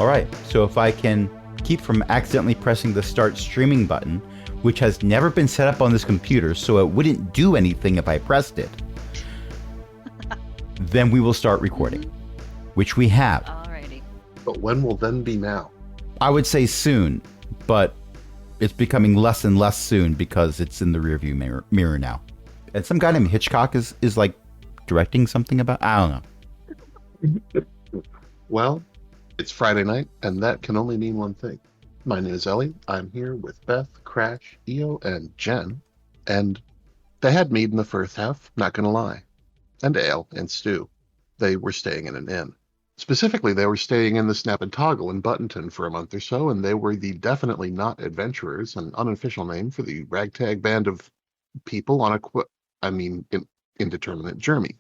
All right, so if I can keep from accidentally pressing the start streaming button, which has never been set up on this computer, so it wouldn't do anything if I pressed it, then we will start recording, which we have. Alrighty. But when will then be now? I would say soon, but it's becoming less and less soon because it's in the rearview mirror now. And some guy named Hitchcock is like directing something about, I don't know. Well, it's Friday night, and that can only mean one thing. My name is Ellie. I'm here with Beth, Crash, Eo, and Jen. And they had mead in the first half, not gonna lie. And ale and stew. They were staying in an inn. Specifically, they were staying in the Snap and Toggle in Buttonton for a month or so, and they were the definitely not adventurers, an unofficial name for the ragtag band of people on indeterminate journey.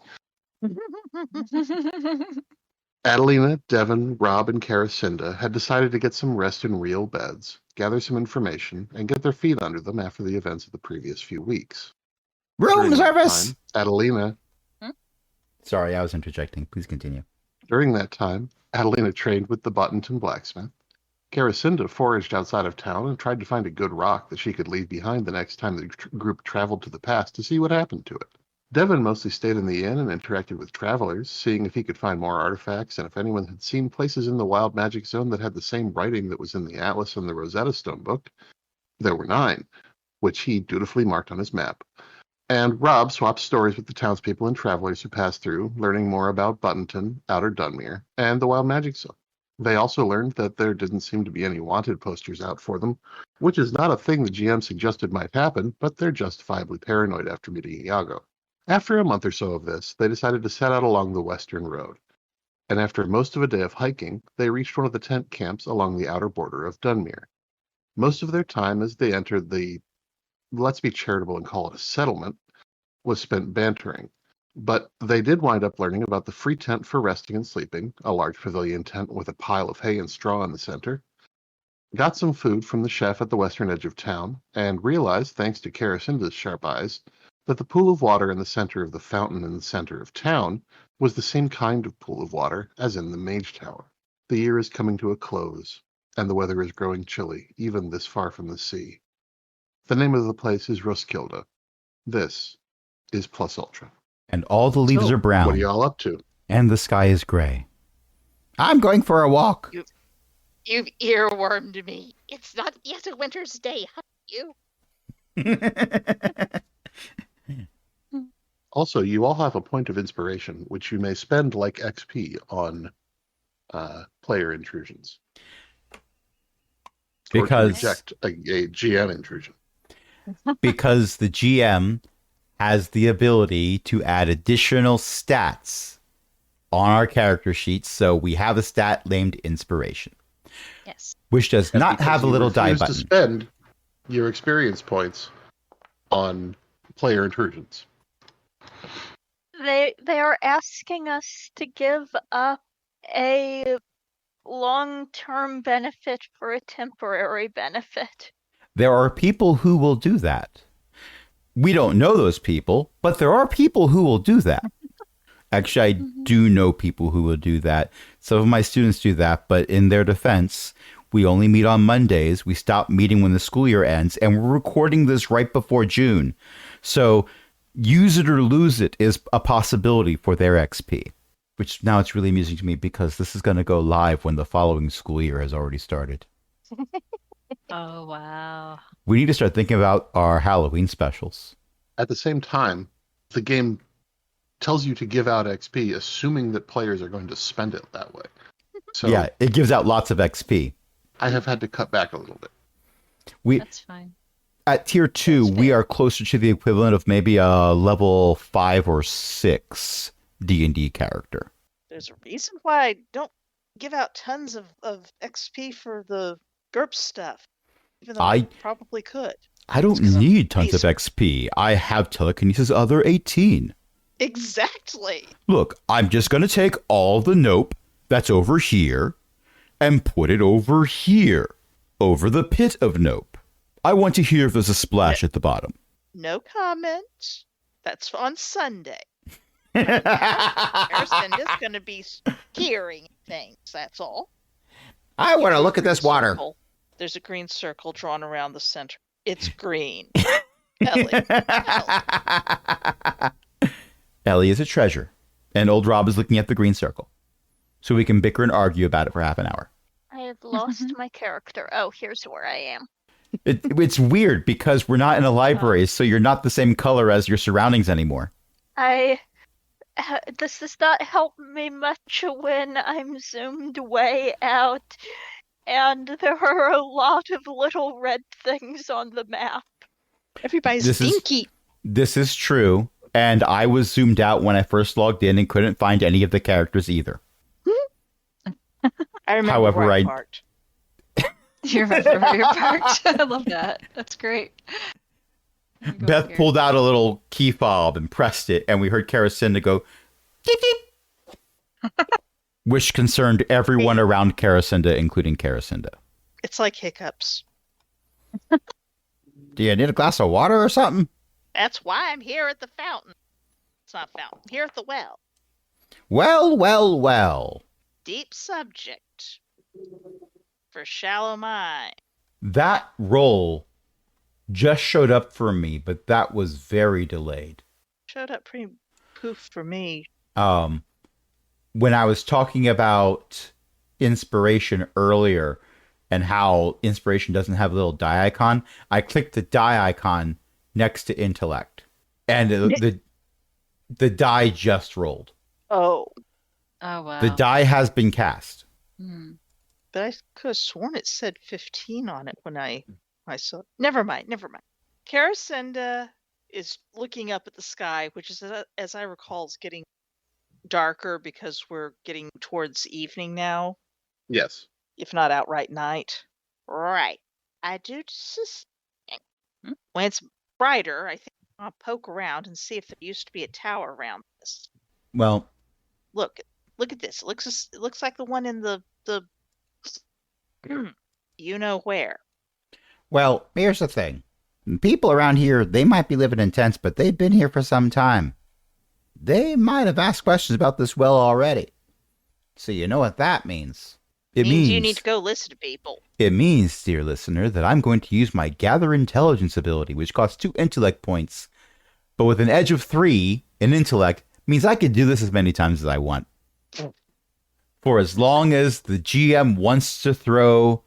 Adelina, Devon, Rob, and Caracinda had decided to get some rest in real beds, gather some information, and get their feet under them after the events of the previous few weeks. Room service! Adelina... Sorry, I was interjecting. Please continue. During that time, Adelina trained with the Buttonton blacksmith. Caracinda foraged outside of town and tried to find a good rock that she could leave behind the next time the group traveled to the past to see what happened to it. Devon mostly stayed in the inn and interacted with travelers, seeing if he could find more artifacts and if anyone had seen places in the Wild Magic Zone that had the same writing that was in the Atlas and the Rosetta Stone book. There were 9, which he dutifully marked on his map. And Rob swapped stories with the townspeople and travelers who passed through, learning more about Buttonton, Outer Dunmere, and the Wild Magic Zone. They also learned that there didn't seem to be any wanted posters out for them, which is not a thing the GM suggested might happen, but they're justifiably paranoid after meeting Iago. After a month or so of this, they decided to set out along the Western Road. And after most of a day of hiking, they reached one of the tent camps along the outer border of Dunmere. Most of their time as they entered the, let's be charitable and call it a settlement, was spent bantering. But they did wind up learning about the free tent for resting and sleeping, a large pavilion tent with a pile of hay and straw in the center, got some food from the chef at the western edge of town, and realized, thanks to Caracinda's sharp eyes, that the pool of water in the center of the fountain in the center of town was the same kind of pool of water as in the Mage Tower. The year is coming to a close, and the weather is growing chilly, even this far from the sea. The name of the place is Roskilde. This is Plus Ultra. And all the leaves are brown. What are y'all up to? And the sky is gray. I'm going for a walk. You've earwormed me. It's not yet a winter's day, you. Also, you all have a point of inspiration, which you may spend like XP on player intrusions. Because or to reject a GM intrusion. Because the GM has the ability to add additional stats on our character sheets, so we have a stat named Inspiration. Yes. Which does not have a little die button. To spend your experience points on player intrusions. They are asking us to give up a long-term benefit for a temporary benefit. There are people who will do that. We don't know those people, but there are people who will do that. Actually, I do know people who will do that. Some of my students do that, but in their defense, we only meet on Mondays. We stop meeting when the school year ends, and we're recording this right before June. So use it or lose it is a possibility for their XP, which now it's really amusing to me because this is going to go live when the following school year has already started. Oh, wow. We need to start thinking about our Halloween specials. At the same time, the game tells you to give out XP, assuming that players are going to spend it that way. So yeah, it gives out lots of XP. I have had to cut back a little bit. That's fine. At tier 2, we are closer to the equivalent of maybe a level 5 or 6 D&D character. There's a reason why I don't give out tons of XP for the GURPS stuff, even though I probably could. I don't need tons of XP. I have telekinesis other 18. Exactly. Look, I'm just going to take all the nope that's over here and put it over here, over the pit of nope. I want to hear if there's a splash at the bottom. No comment. That's on Sunday. Harrison is going to be hearing things, that's all. I want to draw a look at green this water. circle. There's a green circle drawn around the center. It's green. Ellie. Ellie is a treasure, and old Rob is looking at the green circle. So we can bicker and argue about it for half an hour. I have lost my character. Oh, here's where I am. It's weird because we're not in a library, so you're not the same color as your surroundings anymore. This does not help me much when I'm zoomed way out, and there are a lot of little red things on the map. Everybody's stinky. This is true, and I was zoomed out when I first logged in and couldn't find any of the characters either. I remember However, where I I- parked. You remember where you're parked? I love that. That's great. I'm gonna go Beth here. pulled out a little key fob and pressed it, and we heard Karacinda go, "Deep, deep," which concerned everyone around Karacinda, including Karacinda. It's like hiccups. Do you need a glass of water or something? That's why I'm here at the fountain. It's not fountain. Here at the well. Well, well, well. Deep subject. For shallow mind. That roll just showed up for me, but that was very delayed. Showed up pretty poof for me. When I was talking about inspiration earlier and how inspiration doesn't have a little die icon, I clicked the die icon next to intellect, and the die just rolled. Oh, Oh, wow. The die has been cast. Hmm. but I could have sworn it said 15 on it when I saw. Never mind. Karacinda is looking up at the sky, which is, as I recall, is getting darker because we're getting towards evening now, Yes. if not outright night. Right. I do suspect. When it's brighter, I think I'll poke around and see if there used to be a tower around this. Well, Look at this. It looks like the one in the you know where. well, here's the thing. People around here, they might be living in tents, but they've been here for some time. They might have asked questions about this well already. So you know what that means. It means means you need to go listen to people. It means, dear listener, that I'm going to use my Gather Intelligence ability, which costs 2 intellect points, but with an edge of 3 in intellect, means I can do this as many times as I want. For as long as the GM wants to throw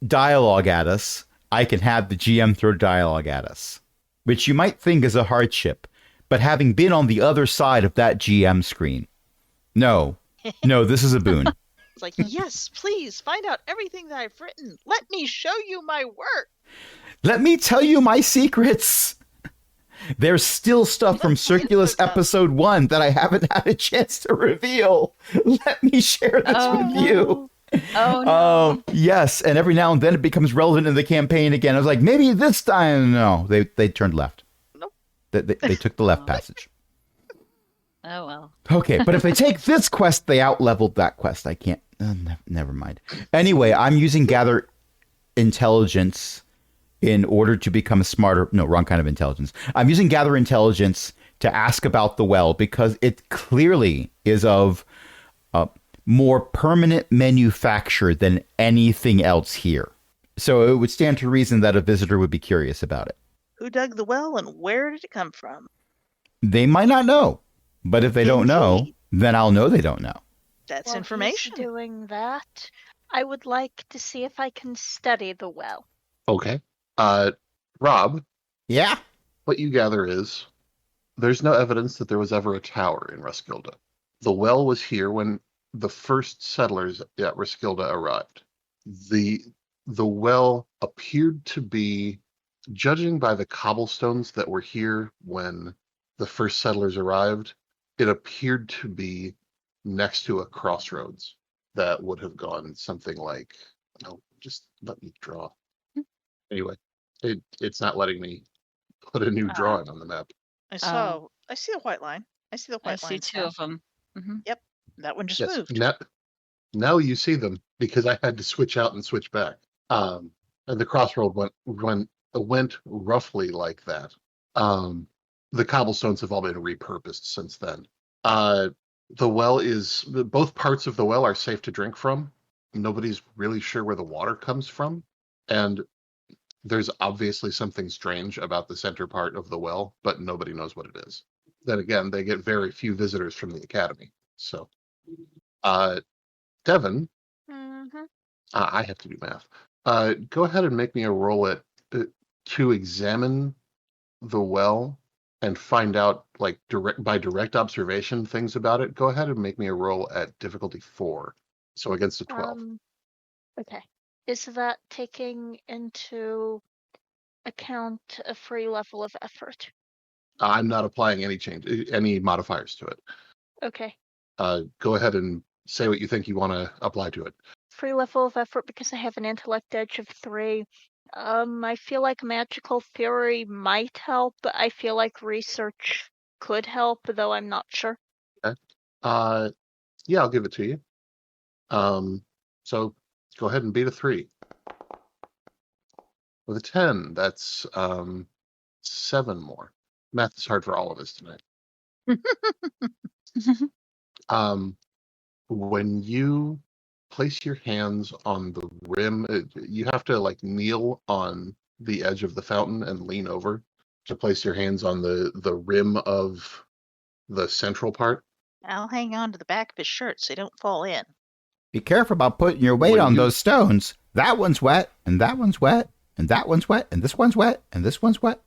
dialogue at us, I can have the GM throw dialogue at us, which you might think is a hardship, but having been on the other side of that GM screen, no, this is a boon. It's like, yes, please find out everything that I've written. Let me show you my work. Let me tell you my secrets. There's still stuff from Circulus episode 1 that I haven't had a chance to reveal. Let me share this Oh, with you. Oh, no. Yes, and every now and then it becomes relevant in the campaign again. I was like, maybe this time. No, they turned left. Nope. They took the left passage. Oh, well. Okay, but if they take this quest, they out-leveled that quest. I can't. Never mind. Anyway, I'm using Gather Intelligence in order to become smarter. No, wrong kind of intelligence. I'm using Gather Intelligence to ask about the well because it clearly is of more permanent manufacture than anything else here. So it would stand to reason that a visitor would be curious about it. Who dug the well and where did it come from? They might not know, but if they don't know, Indeed. then I'll know they don't know. That's While information. he's doing that, I would like to see if I can study the well. Okay. Rob, Yeah? what you gather is there's no evidence that there was ever a tower in Roskilde. The well was here when the first settlers at Roskilde arrived. The well appeared to be, judging by the cobblestones that were here when the first settlers arrived, it appeared to be next to a crossroads that would have gone something like, no, just let me draw. Anyway, it's not letting me put a new drawing on the map. I see the white line. I see the I white line. see two of them. Hmm. That one just Yes, moved. now you see them because I had to switch out and switch back. And the crossroad went roughly like that. The cobblestones have all been repurposed since then. The well is, both parts of the well are safe to drink from. nobody's really sure where the water comes from. And there's obviously something strange about the center part of the well, but nobody knows what it is. Then again, they get very few visitors from the academy. So, Devin, Mm-hmm. I have to do math. Go ahead and make me a roll to examine the well and find out, like, by direct observation things about it. Go ahead and make me a roll at difficulty 4. So against a 12. Okay. Is that taking into account a free level of effort? I'm not applying any modifiers to it. Okay. Go ahead and say what you think you want to apply to it. Free level of effort because I have an intellect edge of 3. I feel like magical theory might help, but I feel like research could help, though I'm not sure. Okay. Yeah, I'll give it to you. So go ahead and beat a 3. With a 10, that's 7 more. Math is hard for all of us tonight. When you place your hands on the rim, you have to like kneel on the edge of the fountain and lean over to place your hands on the rim of the central part. I'll hang on to the back of his shirt so he don't fall in. Be careful about putting your weight When on you- those stones. That one's wet, and that one's wet, and that one's wet, and this one's wet, and this one's wet.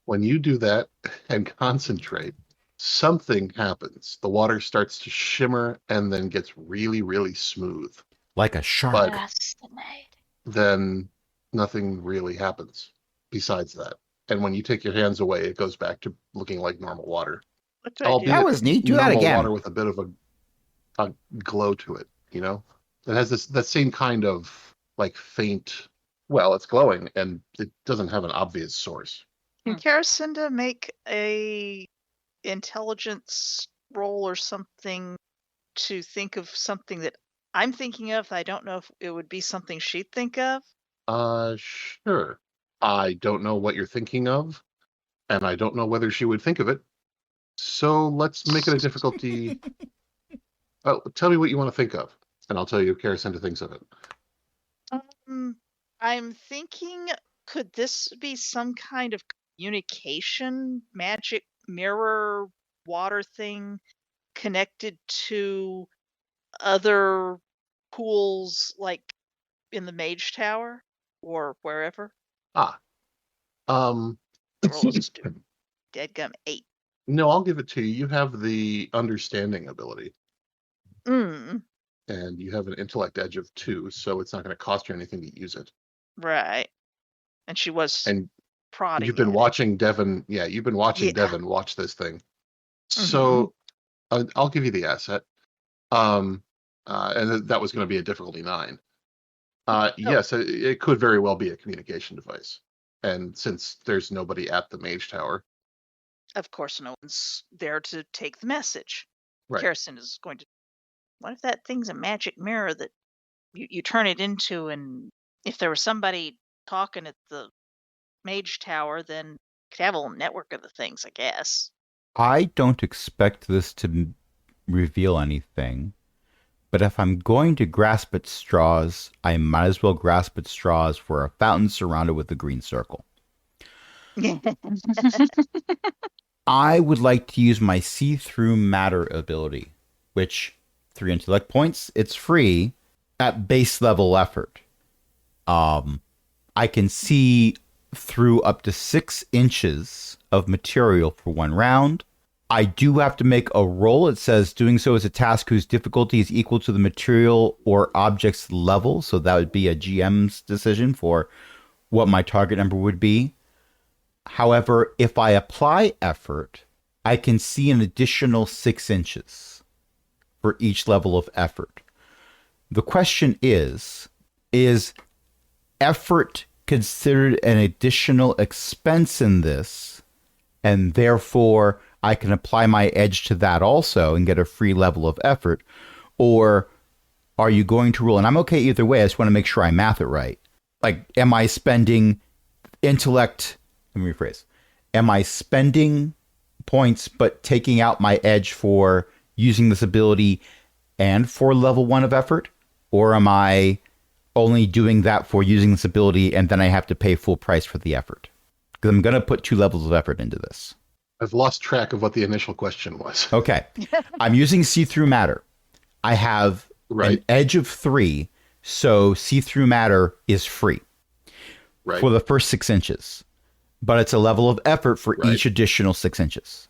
When you do that and concentrate, something happens. The water starts to shimmer and then gets really, really smooth. Like a shark. But- Fascinating. Then nothing really happens besides that. And when you take your hands away, it goes back to looking like normal water. What do I do? Albeit That was neat. Do that normal again. water with a bit of a glow to it, you know? It has that same kind of like faint, well, it's glowing and it doesn't have an obvious source. Can Karacinda make a intelligence roll or something to think of something that I'm thinking of? I don't know if it would be something she'd think of. Sure. I don't know what you're thinking of, and I don't know whether she would think of it. So let's make it a difficulty. Tell me what you want to think of, and I'll tell you if Karacinda thinks of it. I'm thinking, could this be some kind of communication magic mirror water thing connected to other pools like in the Mage Tower or wherever? Um, The roll is deadgum 8. no, I'll give it to you. You have the understanding ability, Mm, and you have an intellect edge of 2, so it's not going to cost you anything to use it. right. And she was And prodding. you've been at it. watching Devin. Yeah, you've been watching Yeah. Devin watch this thing. So I'll give you the asset. And that was going to be a difficulty 9. Yes, it could very well be a communication device. And since there's nobody at the Mage Tower, Of course, no one's there to take the message. Right. Karacinda is going to. What if that thing's a magic mirror that you turn it into, and if there was somebody talking at the Mage Tower, then you could have a little network of the things, I guess. I don't expect this to reveal anything, but if I'm going to grasp at straws, I might as well grasp at straws for a fountain surrounded with a green circle. I would like to use my see-through matter ability, which 3 intellect points, it's free at base level effort. I can see through up to 6 inches of material for 1 round. I do have to make a roll. It says doing so is a task whose difficulty is equal to the material or object's level. So that would be a GM's decision for what my target number would be. However, if I apply effort, I can see an additional 6 inches for each level of effort. The question is effort considered an additional expense in this, and therefore I can apply my edge to that also and get a free level of effort? Or are you going to rule, and I'm okay either way, I just want to make sure I math it right. Like, am I spending intellect, let me rephrase, am I spending points but taking out my edge for using this ability and for level 1 of effort? Or am I only doing that for using this ability and then I have to pay full price for the effort? Because I'm going to put 2 levels of effort into this. I've lost track of what the initial question was. Okay. I'm using see-through matter. I have Right. an edge of 3, so see-through matter is free Right. for the first 6 inches. But it's a level of effort for Right. each additional 6 inches.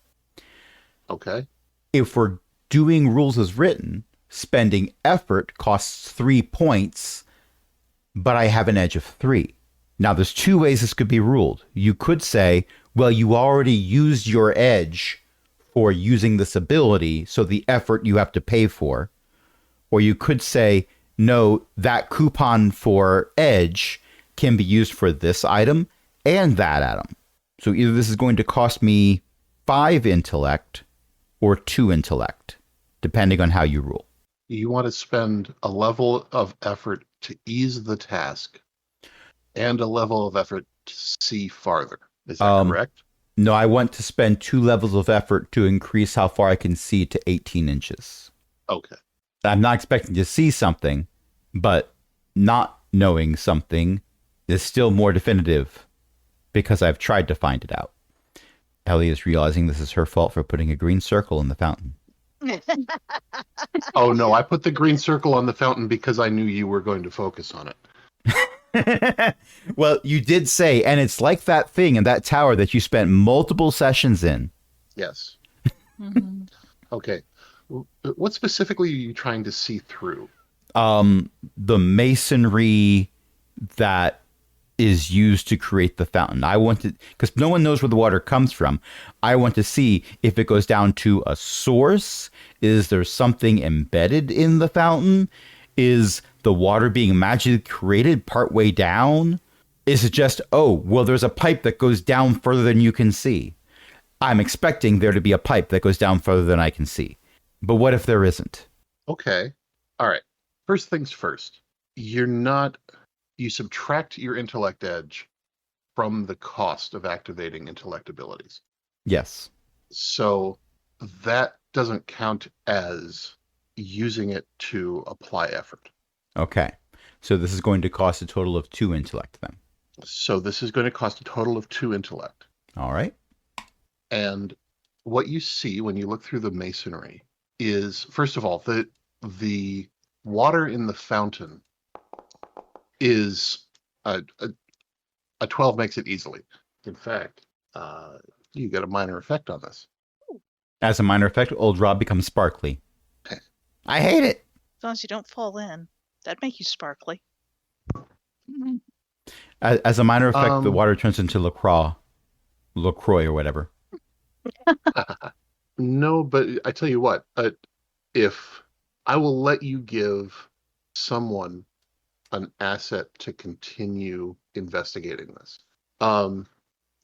Okay. If we're doing rules as written, spending effort costs 3 points, but I have an edge of 3. Now, there's 2 ways this could be ruled. You could say, well, you already used your edge for using this ability, so the effort you have to pay for. Or you could say, no, that coupon for edge can be used for this item and that item. So either this is going to cost me 5 intellect or 2 intellect, depending on how you rule. You want to spend a level of effort to ease the task and a level of effort to see farther. Is that correct? No, I want to spend 2 levels of effort to increase how far I can see to 18 inches. Okay. I'm not expecting to see something, but not knowing something is still more definitive because I've tried to find it out. Ellie is realizing this is her fault for putting a green circle in the fountain. Oh, no, I put the green circle on the fountain because I knew you were going to focus on it. Well, you did say, and it's like that thing in that tower that you spent multiple sessions in. Yes. Mhm. Okay. What specifically are you trying to see through? The masonry that is used to create the fountain. I want to, because no one knows where the water comes from. I want to see if it goes down to a source. Is there something embedded in the fountain? Is the water being magically created partway down? Is it just, oh, well, there's a pipe that goes down further than you can see? I'm expecting there to be a pipe that goes down further than I can see. But what if there isn't? Okay. All right. First things first. You subtract your intellect edge from the cost of activating intellect abilities. Yes. So that doesn't count as using it to apply effort. Okay. So this is going to cost a total of 2 intellect then. So this is going to cost a total of 2 intellect. All right. And what you see when you look through the masonry is, first of all, the water in the fountain is a 12 makes it easily. In fact, you get a minor effect on this. As a minor effect, old Rob becomes sparkly. I hate it. As long as you don't fall in, that'd make you sparkly. As a minor effect, the water turns into LaCroix or whatever. No, but I tell you what, if I will let you give someone an asset to continue investigating this.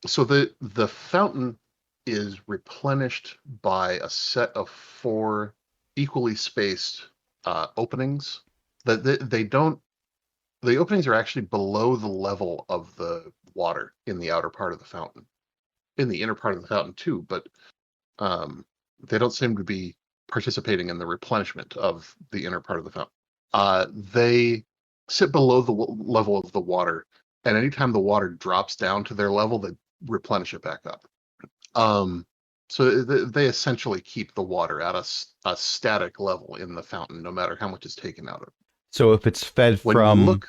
So the fountain is replenished by a set of 4 equally spaced openings. The openings are actually below the level of the water in the outer part of the fountain. In the inner part of the fountain too, but they don't seem to be participating in the replenishment of the inner part of the fountain. They sit below the level of the water, and anytime the water drops down to their level, they replenish it back up. So they essentially keep the water at a static level in the fountain, no matter how much is taken out of it. So if it's fed When you from look,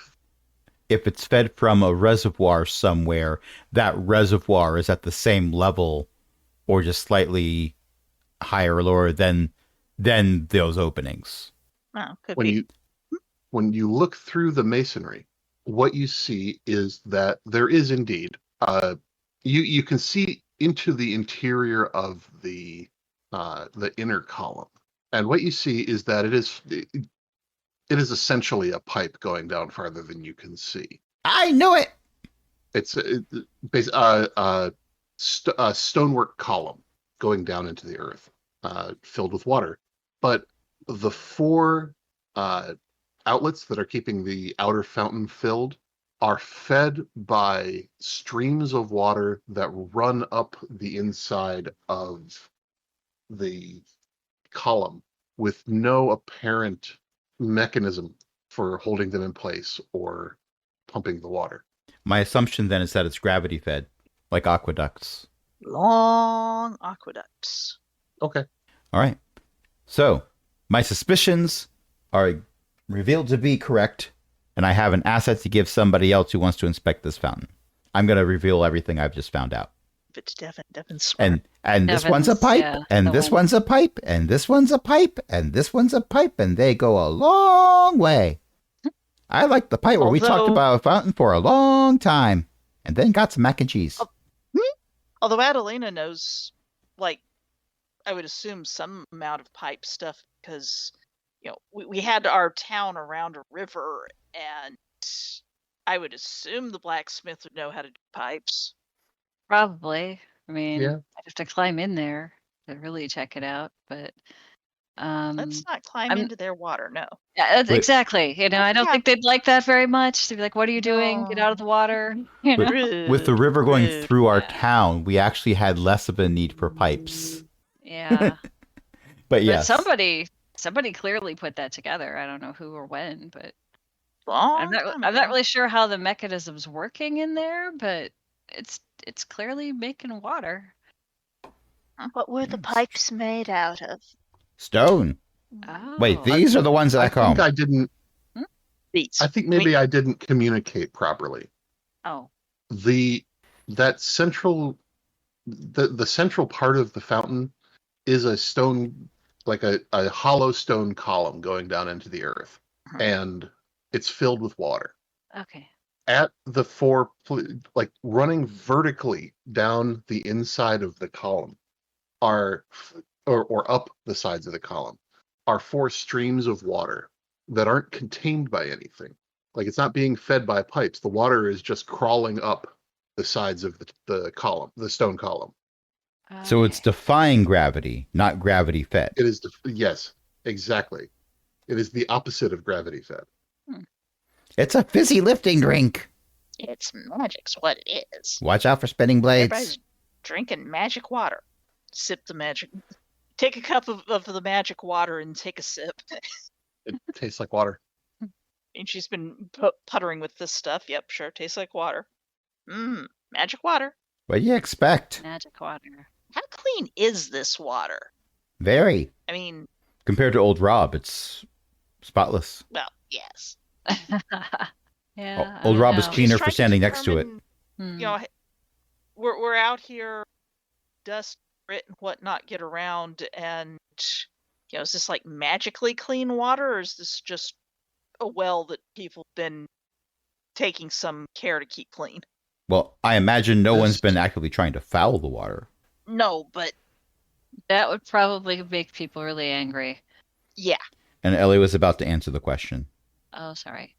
if it's fed from a reservoir somewhere, that reservoir is at the same level or just slightly higher or lower than those openings. Oh, could when be. you look through the masonry, what you see is that there is indeed you can see into the interior of the inner column, and what you see is that it is essentially a pipe going down farther than you can see. I knew it. It's a stonework column going down into the earth, filled with water. But the 4 outlets that are keeping the outer fountain filled are fed by streams of water that run up the inside of the column with no apparent mechanism for holding them in place or pumping the water. My assumption then is that it's gravity fed, like aqueducts. Long aqueducts. Okay. All right. So my suspicions are revealed to be correct, and I have an asset to give somebody else who wants to inspect this fountain. I'm going to reveal everything I've just found out. If it's Devin's smart. And this one's a Devin's, pipe, yeah, and the this one- one's a pipe, and this one's a pipe, and this one's a pipe, and they go a long way. I like the pipe where we talked Although- about a fountain for a long time, and then got some mac and cheese. Although Adelina knows, like, I would assume some amount of pipe stuff because, we had our town around a river, and I would assume the blacksmith would know how to do pipes. Probably. I mean, Yeah. I'd have to climb in there to really check it out, but Let's not climb I'm- into their water, no. yeah, But- exactly. I don't Yeah. think they'd like that very much. They'd be like, "What are you doing? Get out of the water!" You know? With the river going Rude. through our Yeah. town, we actually had less of a need for pipes. Yeah. But yes, But somebody clearly put that together. I don't know who or when, but Long I'm not time I'm not ago. really sure how the mechanism's working in there, but it's clearly making water. What were the Yes. pipes made out of? stone. Oh. Wait, these are the ones that I call. think I didn't. These. I think maybe I didn't communicate properly. Oh. That central, the central part of the fountain is a stone, like a hollow stone column going down into the earth, and it's filled with water. Okay. At the like running vertically down the inside of the column are, or up the sides of the column, are 4 streams of water that aren't contained by anything. Like, it's not being fed by pipes. The water is just crawling up the sides of the column, the stone column. So it's Okay. defying gravity, not gravity fed. It is, yes, exactly. It is the opposite of gravity fed. It's a fizzy lifting drink. It's magic's what it is. Watch out for spinning blades. Everybody's drinking magic water. Sip the magic. Take a cup of the magic water and take a sip. It tastes like water. And she's been puttering with this stuff. Yep, sure, tastes like water. Magic water. What do you expect? Magic water. How clean is this water? Very. I mean, Compared to old Rob, it's spotless. well, yes. Yeah. I Old don't Rob is know. cleaner She's for trying standing next to it. determine, Hmm. You know, we're out here, dust, grit, and whatnot get around, and is this like magically clean water, or is this just a well that people have been taking some care to keep clean? Well, I imagine no one's This- been actively trying to foul the water. No, but That would probably make people really angry. yeah. And Ellie was about to answer the question. Oh, sorry.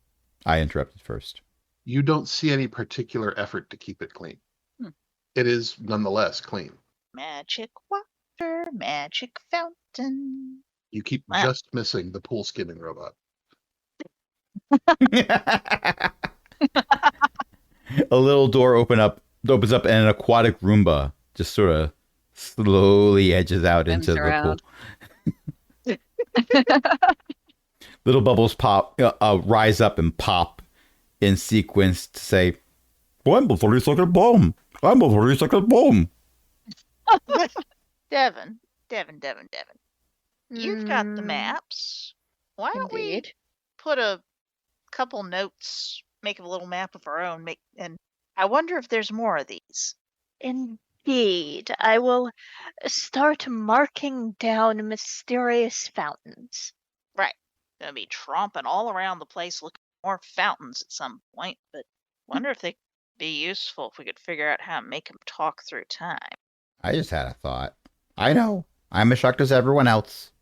I interrupted first. You don't see any particular effort to keep it clean. Hmm. It is nonetheless clean. Magic water, magic fountain. You keep Wow. just missing the pool skimming robot. A little door opens up, and an aquatic Roomba just sort of slowly edges out Swims into around. the pool. Little bubbles rise up and pop in sequence to say, "I'm a 30-second bomb. I'm a 30-second bomb." Devin. You've got the Mm, maps. Why don't we Indeed. put a couple notes, make a little map of our own, and I wonder if there's more of these. Indeed. I will start marking down mysterious fountains. Right. Gonna be tromping all around the place looking for more fountains at some point, but wonder if they'd be useful if we could figure out how to make them talk through time. I just had a thought. I know. I'm as shocked as everyone else.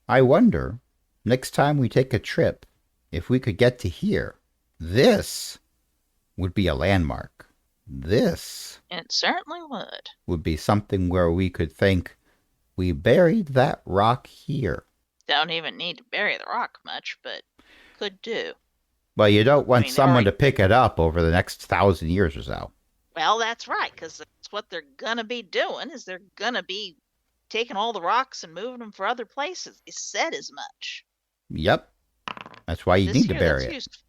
I wonder, next time we take a trip, if we could get to here. This would be a landmark. This It certainly would. would be something where we could think, we buried that rock here. Don't even need to bury the rock much, but could do. Well, you don't want mean, they someone already- to pick it up over the next 1,000 years or so. Well, that's right, because that's what they're gonna be doing. Is they're gonna be taking all the rocks and moving them for other places. They said as much. Yep. That's why you This need to year, bury that's it. used.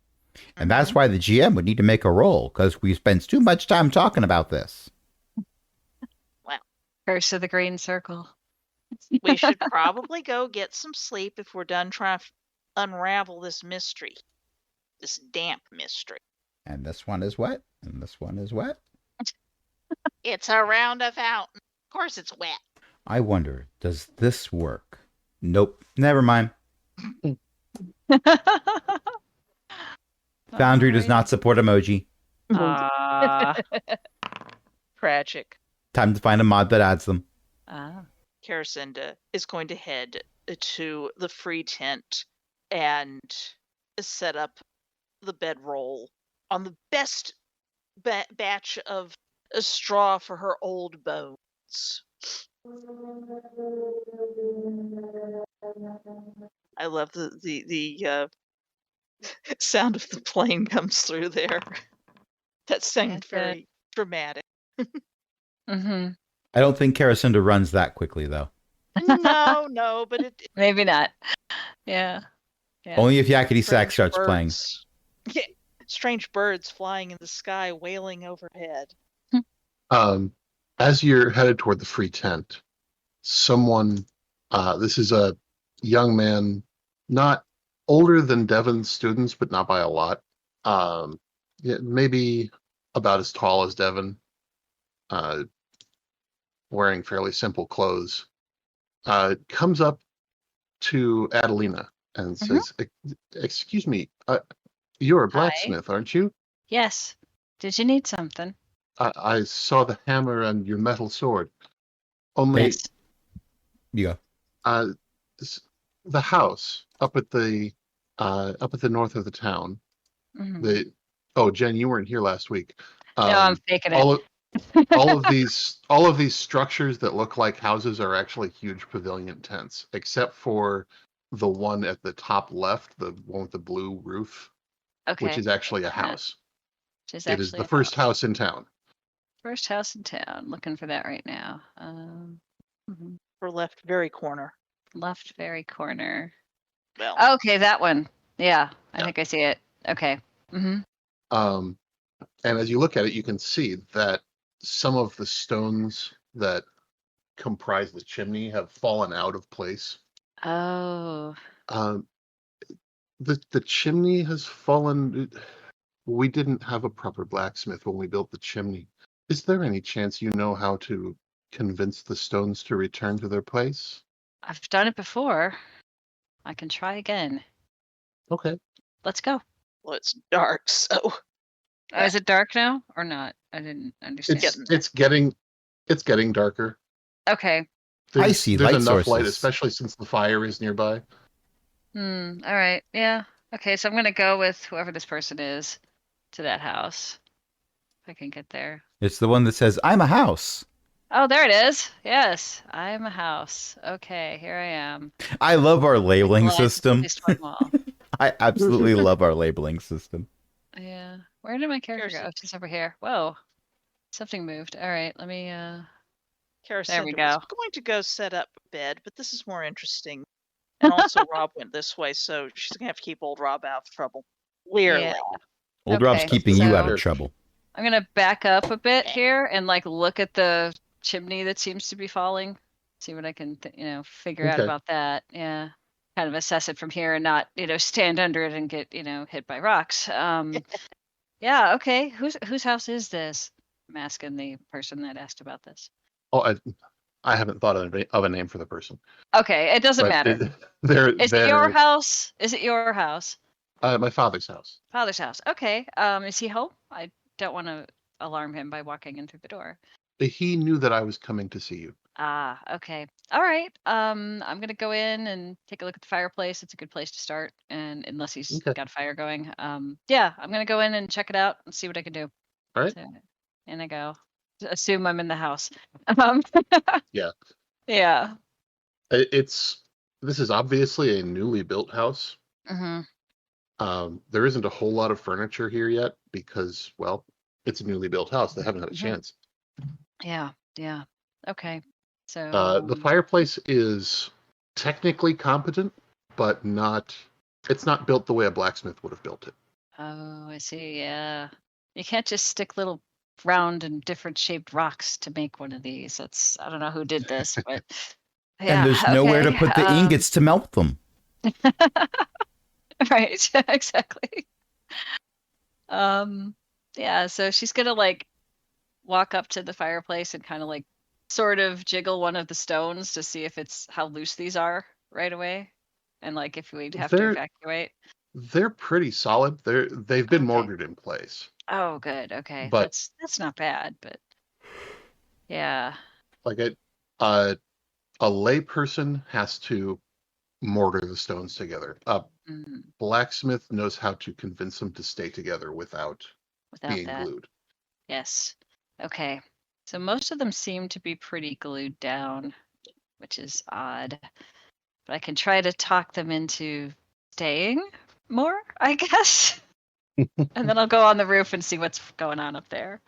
And that's why the GM would need to make a roll, because we spend too much time talking about this. Curse of the Green Circle. We should probably go get some sleep if we're done trying to unravel this mystery, this damp mystery. And this one is wet, and this one is wet. It's around a fountain. Of course it's wet. I wonder, does this work? Nope. Never mind. Foundry does not support emoji. Tragic. Time to find a mod that adds them. Karacinda is going to head to the free tent and set up the bedroll on the best batch of straw for her old bones. I love the sound of the plane comes through there. That sounded very dramatic. Mm-hmm. I don't think Karacinda runs that quickly, though. No, but it Maybe not. Yeah. Only if Yakety Sax strange starts playing. birds. Yeah, strange birds flying in the sky, wailing overhead. As you're headed toward the free tent, someone, this is a young man, not older than Devon's students, but not by a lot. Maybe about as tall as Devon, wearing fairly simple clothes, comes up to Adelina and says, "Excuse me, you're a blacksmith, aren't you? Yes. Did you need something? I saw the hammer and your metal sword. Only Yes. You the house up at the north of the town. Mhm. Jen, you weren't here last week. No, I'm faking it. all of these structures that look like houses are actually huge pavilion tents, except for the one at the top left, the one with the blue roof, Okay. which is actually a house. It is the a first house in town. First house in town. Looking for that right now. For left very corner. Left very corner. Well, Okay, that one. Yeah, I think I see it. Okay. Mm-hmm. And as you look at it, you can see that some of the stones that comprise the chimney have fallen out of place. Oh. The chimney has fallen. We didn't have a proper blacksmith when we built the chimney. Is there any chance you know how to convince the stones to return to their place? I've done it before. I can try again. Okay. Let's go. well, it's dark, so Oh, is it dark now or not? I didn't understand. It's getting darker. Okay. I see There's light enough light, sources. especially since the fire is nearby. All right. Yeah. Okay, so I'm gonna go with whoever this person is to that house. If I can get there. It's the one that says, "I'm a house." Oh, there it is. Yes, I'm a house. Okay, here I am. I love our labeling Well, I have to system. this one wall. I absolutely love our labeling system. Yeah. Where did my character go? Here's Oh, she's over here. Whoa. Something moved. All right, let me Karacinda we was go. going to go set up bed, but this is more interesting. And also Rob went this way, so she's gonna have to keep old Rob out of trouble. Clearly. Yeah. Old Rob's Okay, keeping you out so- of trouble. I'm gonna back up a bit here and like look at the chimney that seems to be falling. See what I can figure out Okay. about that. Yeah. Kind of assess it from here and not, stand under it and get, hit by rocks. Yeah, okay. Whose house is this? I'm asking the person that asked about this. Oh, I haven't thought of a name for the person. Okay, it doesn't But matter. They're Is it your house? Is it your house? my father's house. Father's house. Okay. Is he home? I don't want to alarm him by walking in through the door. He knew that I was coming to see you. Ah, okay. All right. I'm gonna go in and take a look at the fireplace. It's a good place to start, and unless he's Okay. got a fire going. Yeah, I'm gonna go in and check it out and see what I can do. All right. So, in I go. Assume I'm in the house. Yeah. Yeah. This is obviously a newly built house. Mm-hmm. There isn't a whole lot of furniture here yet because, well, it's a newly built house. They haven't had a Mhm. chance. Yeah. Yeah. Okay. So. The fireplace is technically competent, but not It's not built the way a blacksmith would have built it. Oh, I see. Yeah. You can't just stick little round and different shaped rocks to make one of these. I don't know who did this, but And yeah. there's nowhere to Okay. put the ingots to melt them. Right. Exactly. Yeah, so she's gonna like walk up to the fireplace and kind of like sort of jiggle one of the stones to see if it's how loose these are right away, and like if we'd have to They're evacuate. they're pretty solid. They've been Okay. mortared in place. Oh, good. Okay, But that's not bad, but yeah. like a layperson has to mortar the stones together. A Mm, blacksmith knows how to convince them to stay together without without being that, glued. yes. Okay, so most of them seem to be pretty glued down, which is odd. But I can try to talk them into staying more, I guess. And then I'll go on the roof and see what's going on up there.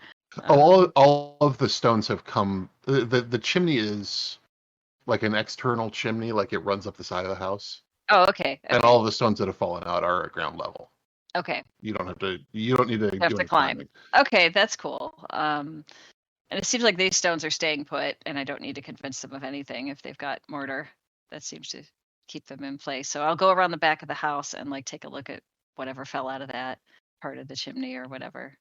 All of the stones have come. The chimney is like an external chimney, like it runs up the side of the house. Oh, okay. And all of the stones that have fallen out are at ground level. Okay. You don't need to Have do to any climb. climbing. Okay, that's cool. And it seems like these stones are staying put, and I don't need to convince them of anything if they've got mortar. That seems to keep them in place. So I'll go around the back of the house and like take a look at whatever fell out of that part of the chimney or whatever,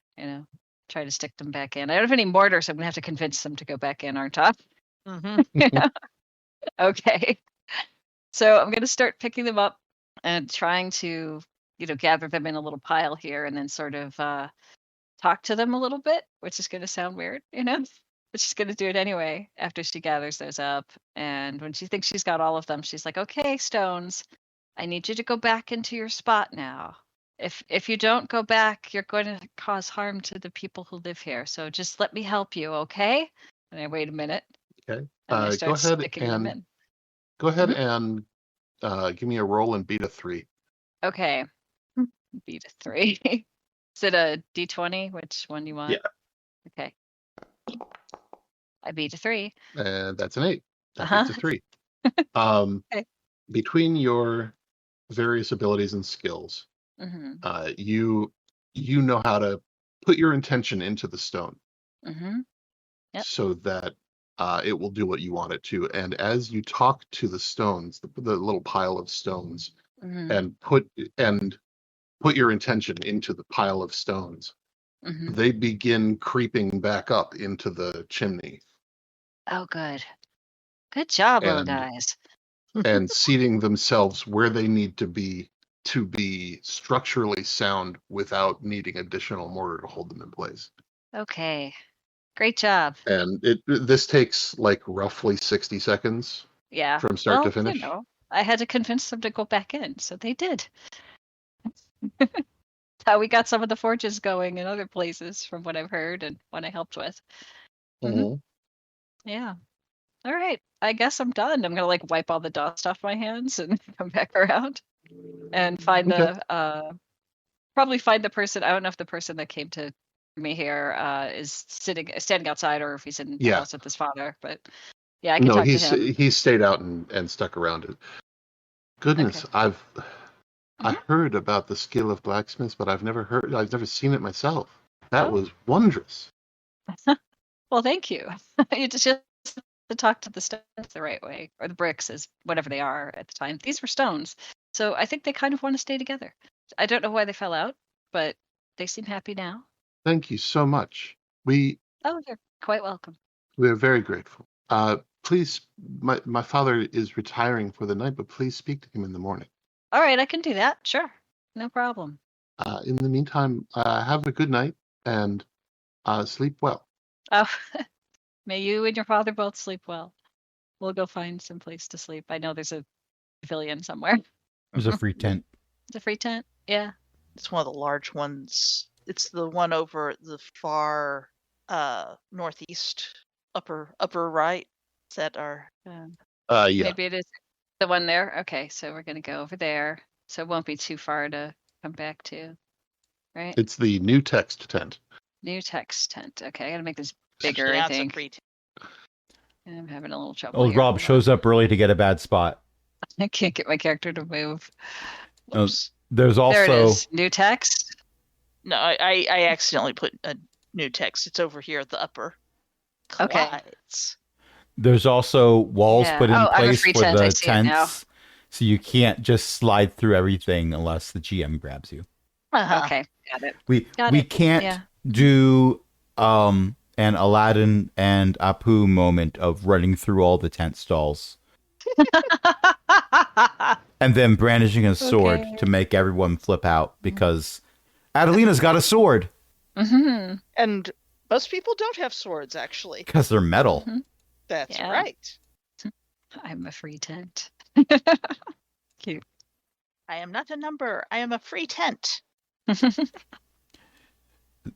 try to stick them back in. I don't have any mortar, so I'm gonna have to convince them to go back in, aren't I? Mm-hmm. Yeah. Okay. So I'm gonna start picking them up and trying to, gather them in a little pile here and then sort of talk to them a little bit, which is gonna sound weird, but she's gonna do it anyway after she gathers those up. And when she thinks she's got all of them, she's like, "Okay, stones, I need you to go back into your spot now. If you don't go back, you're going to cause harm to the people who live here. So just let me help you, okay?" And I wait a minute. Okay. And I Go start ahead sticking them in. and give me a roll and beat a 3. Okay. Beat a 3. Is it a D20? Which one do you want? Yeah. Okay. I beat a 3. And that's an 8. That Uh-huh. beats a 3. Okay. Between your various abilities and skills, Mm-hmm. you know how to put your intention into the stone Mm-hmm. Yep. so that it will do what you want it to. And as you talk to the stones, the little pile of stones, Mm-hmm. and put your intention into the pile of stones, Mm-hmm. they begin creeping back up into the chimney Oh, good. Good job, little and guys. and seating themselves where they need to be structurally sound without needing additional mortar to hold them in place. Okay. Great job. And this takes like roughly 60 seconds Yeah. from start to Well, finish. I had to convince them to go back in, so they did. How we got some of the forges going in other places, from what I've heard and what I helped with. Mhm. Yeah. All right. I guess I'm done. I'm gonna like wipe all the dust off my hands and come back around and find Okay. probably find the person. I don't know if the person that came to me here is standing outside or if he's in the Yeah. house with his father. But yeah, I can No, talk to him. he's stayed out and stuck around it. Goodness, Okay. I heard about the skill of blacksmiths, but I've never seen it myself. That was wondrous. Well, thank you. You just to talk to the stones the right way, or the bricks, as whatever they are at the time. These were stones, so I think they kind of want to stay together. I don't know why they fell out, but they seem happy now. Thank you so much. Oh, you're quite welcome. We're very grateful. Please, my father is retiring for the night, but please speak to him in the morning. All right, I can do that. Sure, no problem. In the meantime, have a good night and sleep well. Oh, may you and your father both sleep well. We'll go find some place to sleep. I know there's a pavilion somewhere. There's a free tent. It's a free tent. Yeah. It's one of the large ones. It's the one over the far northeast upper right. Is that our Yeah. Maybe it is the one there. Okay, so we're gonna go over there. So it won't be too far to come back to, right? It's the new text tent. New text tent. Okay, I gotta make this bigger. yeah, I it's a think. free I'm having a little trouble. Old here. Rob shows up early to get a bad spot. I can't get my character to move. Whoops. There's There it also is. New text. No, I accidentally put a new text. It's over here at the upper. Okay. Clydes. there's also walls Yeah. put in Oh, I'm a place free for tent. I the see it now. tents, so you can't just slide through everything unless the GM grabs you. Uh-huh. Okay, got it. We Got we it. can't Yeah. do an Aladdin and Apu moment of running through all the tent stalls and then brandishing a sword Okay. to make everyone flip out because Adelina's got a sword Mm-hmm. And most people don't have swords, actually. because they're metal. Mhm. That's Yeah. right. I'm a free tent. Cute. I am not a number. I am a free tent.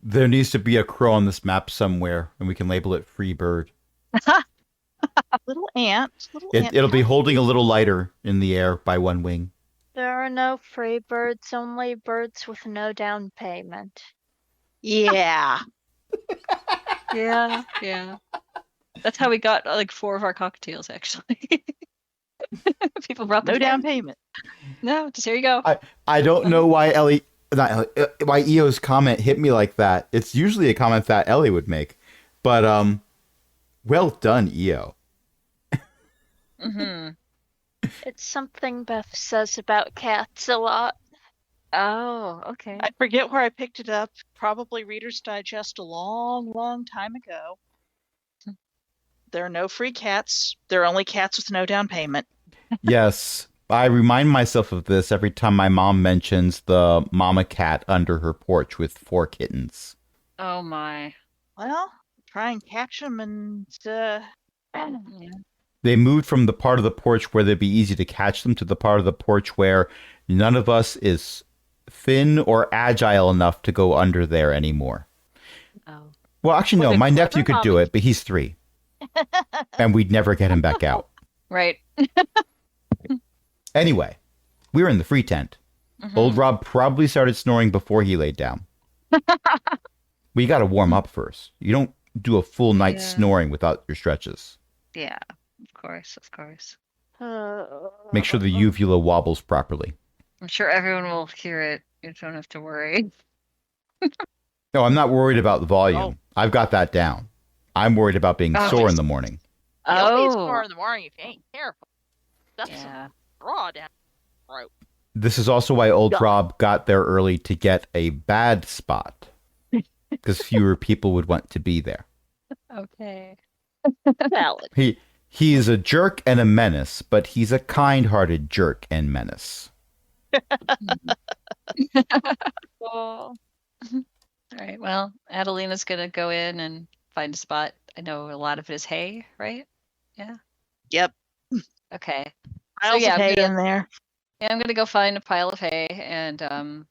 There needs to be a crow on this map somewhere, and we can label it Free Bird. Little ant. Little ant. It'll be holding a little lighter in the air by one wing. There are no free birds, only birds with no down payment. Yeah. Yeah, yeah. That's how we got like 4 of our cocktails, actually. People brought No their down friends. payment. No, just here you go. I don't know why why EO's comment hit me like that. It's usually a comment that Ellie would make, but well done, EO. Mm-hmm. It's something Beth says about cats a lot. Oh, okay. I forget where I picked it up. Probably Reader's Digest a long, long time ago. There are no free cats. There are only cats with no down payment. Yes, I remind myself of this every time my mom mentions the mama cat under her porch with 4 kittens. Oh my. Well, try and catch them and Yeah. They moved from the part of the porch where they'd be easy to catch them to the part of the porch where none of us is thin or agile enough to go under there anymore. Oh. Well, actually, Well, no, the my nephew clever could do it, but he's 3. And we'd never get him back out. Right. Anyway, we were in the free tent. Mhm. Old Rob probably started snoring before he laid down. We got to warm up first. You don't do a full night Yeah. snoring without your stretches. Yeah, of course, of course. Make sure the uvula wobbles properly. I'm sure everyone will hear it. You don't have to worry. No, I'm not worried about the volume. Oh. I've got that down. I'm worried about being Oh. sore in the morning. You'll be Oh. sore in the morning if you ain't careful. That's some Yeah. raw down throat. This is also why old Yeah. Rob got there early to get a bad spot. Because fewer people would want to be there. Okay. Valid. He is a jerk and a menace, but he's a kind-hearted jerk and menace. Cool. All right. Well, Adelina's gonna go in and find a spot. I know a lot of it is hay, right? Yeah. Yep. Okay. Piles yeah, of hay I'm in there. Yeah, I'm gonna go find a pile of hay and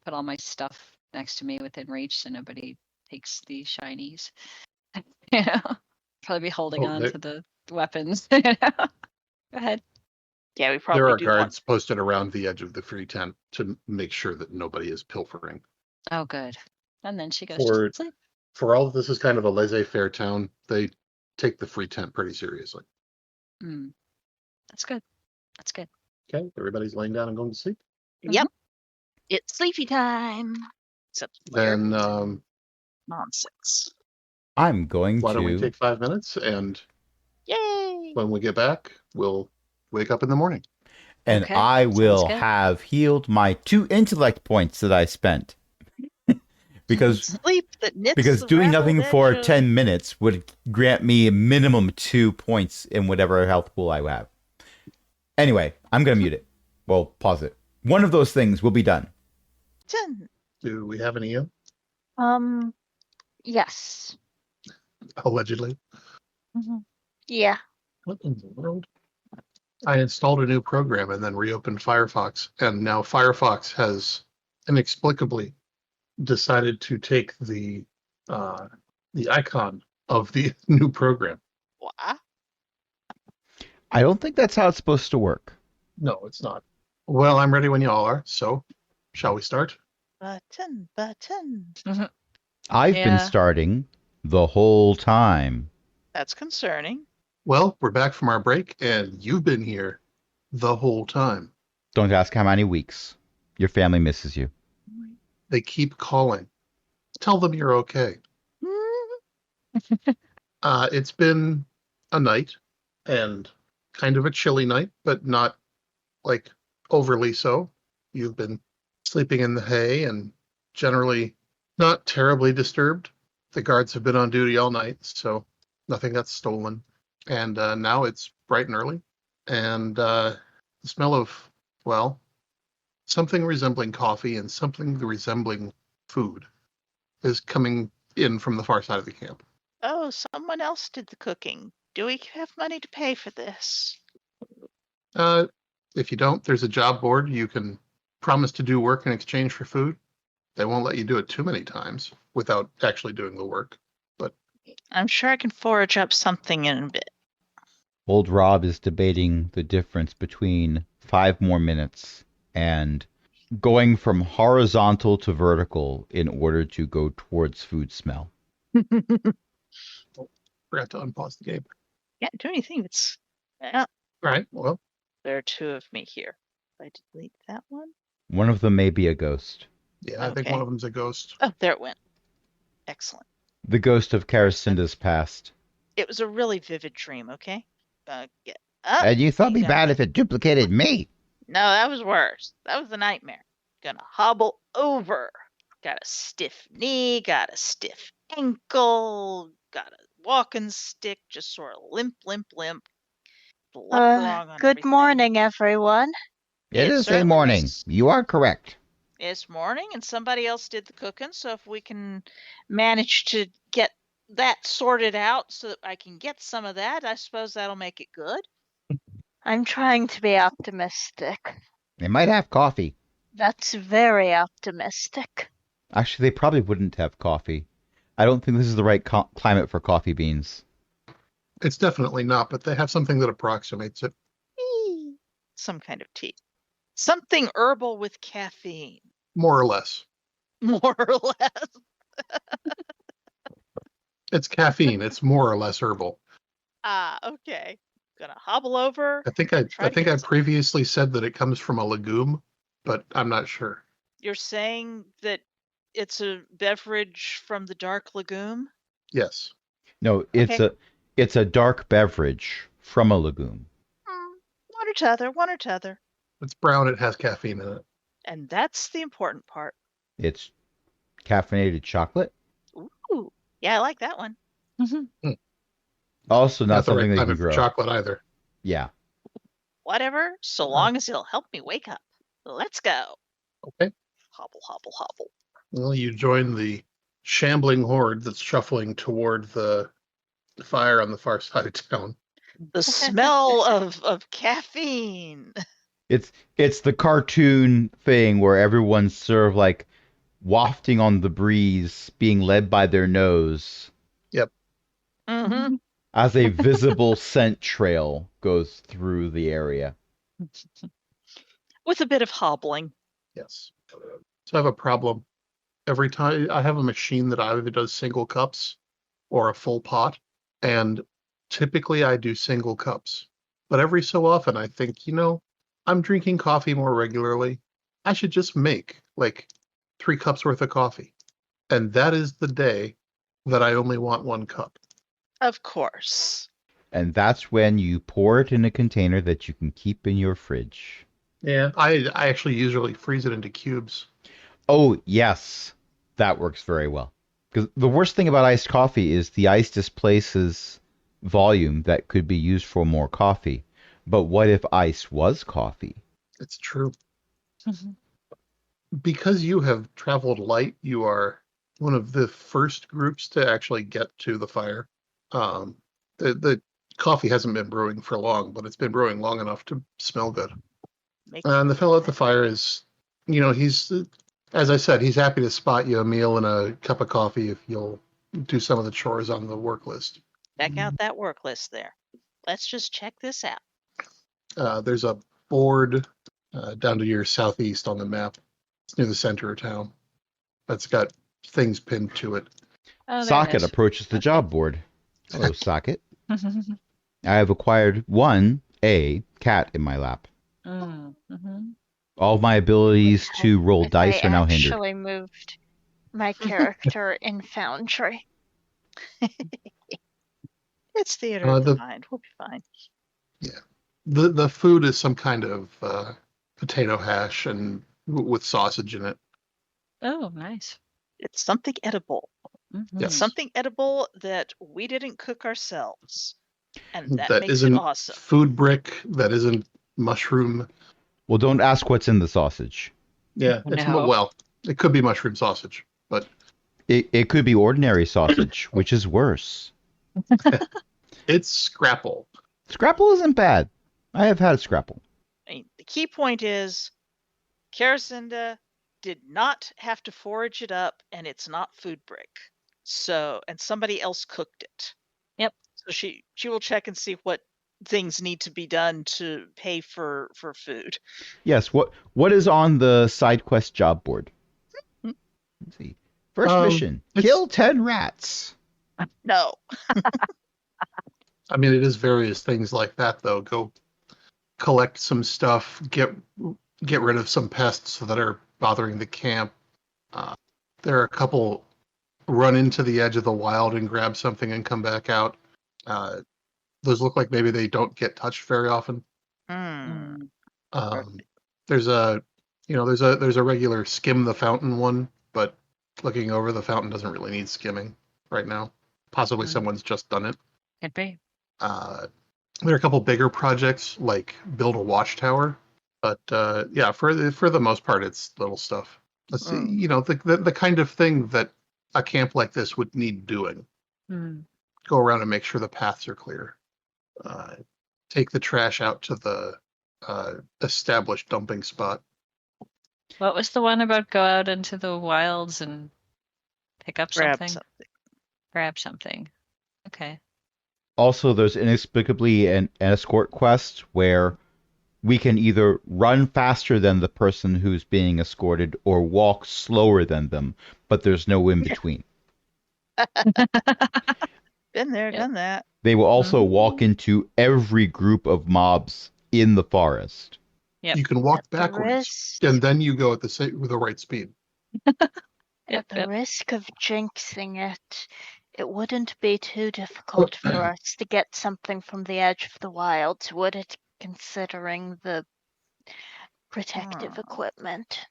put all my stuff next to me within reach so nobody takes the shinies. Yeah. Probably be holding Oh, on there- to the weapons. Go ahead. Yeah, we probably There are do guards posted around the edge of the free tent to make sure that nobody is pilfering. Oh, good. And then she goes For- to sleep. For all of this is kind of a laissez-faire town, they take the free tent pretty seriously. Mm. That's good. That's good. Okay, everybody's laying down and going to sleep. Yep. It's sleepy time. Except Then nonsense. I'm going why don't we to... take 5 minutes, and Yay! when we get back, we'll wake up in the morning. And Okay, I sounds will good. have healed my 2 intellect points that I spent. because Sleep that knits because the doing nothing raveled for edge of- 10 minutes would grant me a minimum 2 points in whatever health pool I have. Anyway, I'm going to mute it. Well, pause it. One of those things will be done. 10. Do we have any Yes. allegedly? Yeah. What in the world? I installed a new program and then reopened Firefox, and now Firefox has inexplicably decided to take the icon of the new program. What? I don't think that's how it's supposed to work. No, it's not. Well, I'm ready when you all are. So, shall we start? Button, button. I've been Yeah. starting the whole time. That's concerning. Well, we're back from our break, and you've been here the whole time. Don't ask how many weeks. Your family misses you. They keep calling. Tell them you're okay. It's been a night, and kind of a chilly night, but not like overly so. You've been sleeping in the hay and generally not terribly disturbed. The guards have been on duty all night, so nothing got stolen. And now it's bright and early, and the smell of, well, something resembling coffee and something resembling food is coming in from the far side of the camp. Oh, someone else did the cooking. Do we have money to pay for this? If you don't, there's a job board. You can promise to do work in exchange for food. They won't let you do it too many times without actually doing the work. But I'm sure I can forage up something in a bit. Old Rob is debating the difference between 5 more minutes and going from horizontal to vertical in order to go towards food smell. forgot to unpause the game. Can't do anything. It's yeah. All right. Well, There are 2 of me here. If I delete that one. One of them may be a ghost. yeah, I think Okay. one of them's a ghost. Oh, there it went. Excellent. The ghost of Carasinda's past. It was a really vivid dream. Okay. Get up. And you thought me got bad it. if it duplicated me. No, that was worse. That was a nightmare. Gonna hobble over. Got a stiff knee, got a stiff ankle, got a walking stick, just sort of limp. Left wrong on Good everything. morning, everyone. It is a certainly morning. was- You are correct. It's morning, and somebody else did the cooking. So if we can manage to get that sorted out, so that I can get some of that, I suppose that'll make it good. I'm trying to be optimistic. They might have coffee. That's very optimistic. Actually, they probably wouldn't have coffee. I don't think this is the right climate for coffee beans. It's definitely not, but they have something that approximates it. Some kind of tea. Something herbal with caffeine. More or less. More or less. It's caffeine. It's more or less herbal. Okay. Gonna hobble over. I think I Try to get some. previously said that it comes from a legume, but I'm not sure. You're saying that it's a beverage from the dark legume? Yes. No, it's a dark beverage from a legume. One or t'other, one or t'other. It's brown. It has caffeine in it. And that's the important part. It's caffeinated chocolate. Ooh. Yeah, I like that one. Also not Not the something right that you climate can for grow. chocolate either. Yeah. Whatever, so long as it'll help me wake up. Let's go. Okay. Hobble, hobble, hobble. Well, you join the shambling horde that's shuffling toward the fire on the far side of town. The smell of caffeine. It's the cartoon thing where everyone's sort of like wafting on the breeze, being led by their nose Mm-hmm. as a visible scent trail goes through the area. With a bit of hobbling. Yes. So I have a problem. Every time I have a machine that either does single cups or a full pot, and typically I do single cups. But every so often I think, I'm drinking coffee more regularly. I should just make like 3 cups worth of coffee. And that is the day that I only want 1 cup. Of course. And that's when you pour it in a container that you can keep in your fridge. Yeah. I actually usually freeze it into cubes. Oh, yes. That works very well. Because the worst thing about iced coffee is the ice displaces volume that could be used for more coffee. But what if ice was coffee? It's true. Because you have traveled light, you are one of the first groups to actually get to the fire. The coffee hasn't been brewing for long, but it's been brewing long enough to smell good. And the fellow at the fire is, he's, as I said, he's happy to spot you a meal and a cup of coffee if you'll do some of the chores on the work list. Check out that work list there. Let's just check this out. There's a board down to your southeast on the map. It's near the center of town. That's got things pinned to it. Oh, there it Socket is. approaches the job board. Hello, Socket. I have acquired a cat in my lap. Mm-hmm. All my abilities to roll If dice I are now hindered. actually moved my character in Foundry. It's theater of the the mind. We'll be fine. the food is some kind of potato hash and with sausage in it. Oh, nice. It's something edible. Mhm. Yes. Something edible that we didn't cook ourselves. And that That makes isn't it awesome. food brick. That isn't mushroom. Well, don't ask what's in the sausage. Yeah, it's No. well, it could be mushroom sausage, but It could be ordinary sausage, which is worse. it's scrapple. Scrapple isn't bad. I have had scrapple. I mean, the key point is Karacinda did not have to forage it up, and it's not food brick. So, and somebody else cooked it. Yep. So she will check and see what things need to be done to pay for food. Yes, what is on the side quest job board? Let's see. First mission, it's- kill 10 rats. No. I mean, it is various things like that, though. Go collect some stuff, get rid of some pests that are bothering the camp. There are a couple run into the edge of the wild and grab something and come back out. Those look like maybe they don't get touched very often. Hmm. There's a there's a regular skim the fountain one, but looking over the fountain doesn't really need skimming right now. Possibly someone's just done it. Could be. There are a couple bigger projects like build a watchtower, but yeah, for the most part, it's little stuff. Let's see, the kind of thing that a camp like this would need doing. Go around and make sure the paths are clear. Take the trash out to the established dumping spot. What was the one about go out into the wilds and pick up Grab something? something. Grab something. Okay. Also, there's inexplicably an escort quest where we can either run faster than the person who's being escorted or walk slower than them, but there's no in between. Been there, Yep. done that. They will also walk into every group of mobs in the forest. Yep. You can walk At the backwards, risk- and then you go at with the right speed. At the risk of jinxing it, it wouldn't be too difficult for us to get something from the edge of the wilds, would it, considering the protective equipment?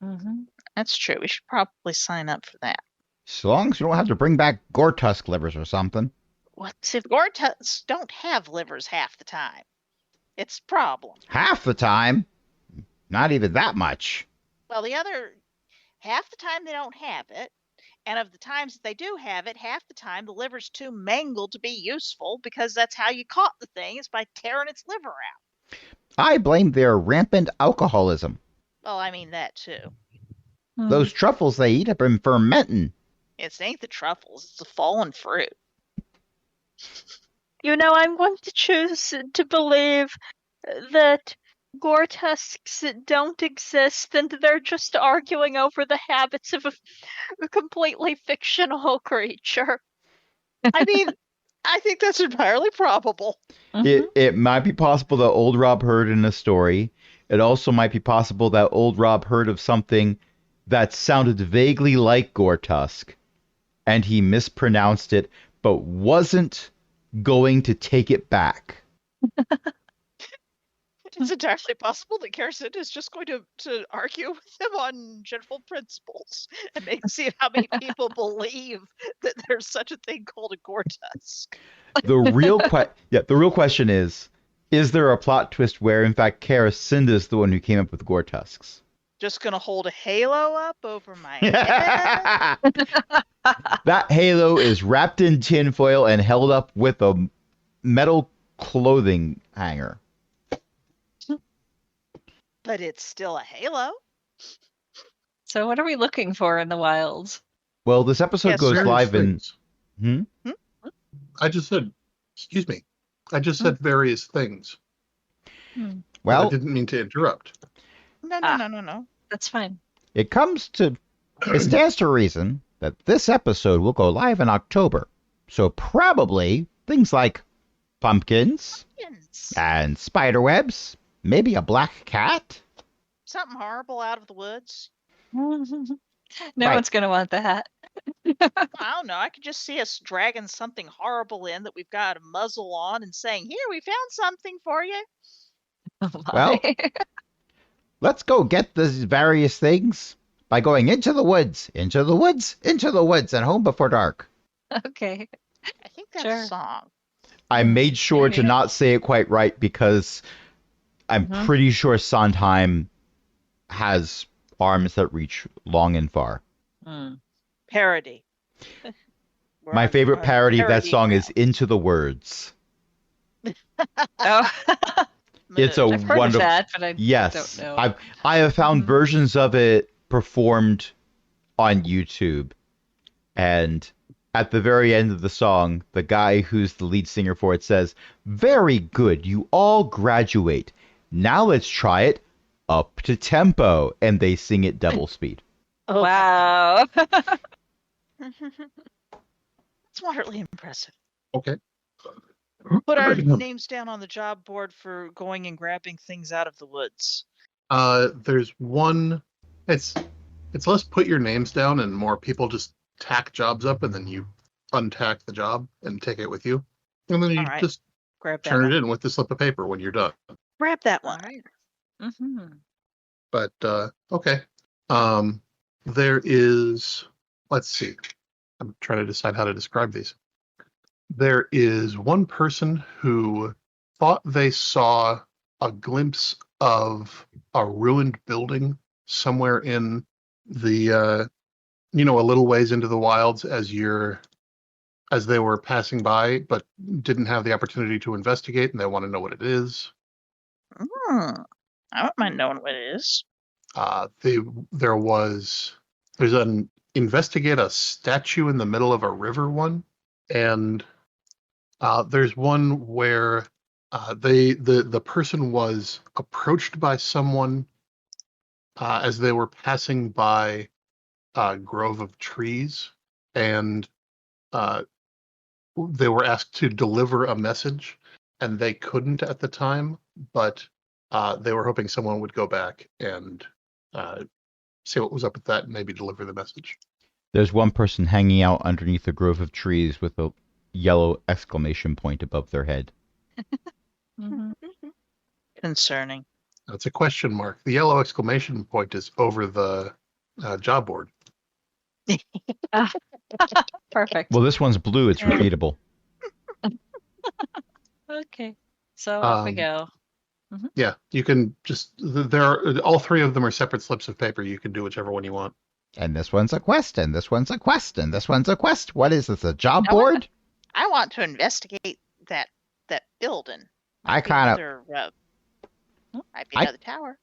Mm-hmm. That's true. We should probably sign up for that. So long as you don't have to bring back gore tusk livers or something. What's if Gortuts don't have livers half the time. It's a problem. Half the time. Not even that much. Well, the other half the time they don't have it, and of the times that they do have it, half the time the liver's too mangled to be useful because that's how you caught the thing, is by tearing its liver out. I blame their rampant alcoholism. Well, I mean that too. Those truffles they eat have been fermenting. It ain't the truffles, it's the fallen fruit. I'm going to choose to believe that gore tusks don't exist and they're just arguing over the habits of a completely fictional creature. I mean, I think that's entirely probable. It might be possible that old Rob heard in a story. It also might be possible that old Rob heard of something that sounded vaguely like gore tusk, and he mispronounced it, but wasn't going to take it back. It's entirely possible that Karacinda is just going to argue with him on general principles and see how many people believe that there's such a thing called a Gortusk. The real question is there a plot twist where, in fact, Karacinda is the one who came up with gore tusks? Just gonna hold a halo up over my head. That halo is wrapped in tinfoil and held up with a metal clothing hanger. But it's still a halo. So what are we looking for in the wilds? Well, this episode Yes, goes Various live in... things. I just said various things. I Well, didn't mean to interrupt. No. That's fine. it stands to reason that this episode will go live in October. So probably things like pumpkins Yes. and spider webs, maybe a black cat. something horrible out of the woods? No Right. one's gonna want that. I don't know. I could just see us dragging something horrible in that we've got a muzzle on and saying, "Here, we found something for you." Oh Well- my. Let's go get these various things by going into the woods, into the woods, into the woods, and home before dark. Okay. I think that's Sure. a song. I made sure to maybe. not say it quite right because I'm Mhm. pretty sure Sondheim has arms that reach long and far. Hmm. Parody. We're My on- favorite we're on parody of that parody song is ground. Into the Words. Oh. It's a I've heard of wonderful. that, but I Yes, don't know. I have found Mhm. versions of it performed on YouTube, and at the very end of the song, the guy who's the lead singer for it says, "Very good, you all graduate. Now let's try it up to tempo," and they sing it double speed. Oh, Wow. It's moderately impressive. Okay. Put our names down on the job board for going and grabbing things out of the woods. There's one. It's less put your names down and more people just tack jobs up and then you untack the job and take it with you, and then you All right. just Grab that turn one. it in with the slip of paper when you're done. Grab that All one. right. Mm-hmm. But okay. There is. Let's see. I'm trying to decide how to describe these. There is one person who thought they saw a glimpse of a ruined building somewhere in the, a little ways into the wilds as they were passing by, but didn't have the opportunity to investigate, and they want to know what it is. I don't mind knowing what it is. There's an investigate a statue in the middle of a river one, and there's one where the person was approached by someone as they were passing by a grove of trees, and they were asked to deliver a message, and they couldn't at the time, but they were hoping someone would go back and see what was up with that and maybe deliver the message. There's one person hanging out underneath a grove of trees with a yellow exclamation point above their head. Mm-hmm. Concerning. It's a question mark. The yellow exclamation point is over the job board. Perfect. Well, this one's blue. It's Yeah. repeatable. Okay. So off we go. Yeah, you can just all three of them are separate slips of paper. You can do whichever one you want. And this one's a quest, and this one's a quest, and this one's a quest. What is this, a job I wanna- board? I want to investigate that building. I Might be kind of another, might be I- another tower.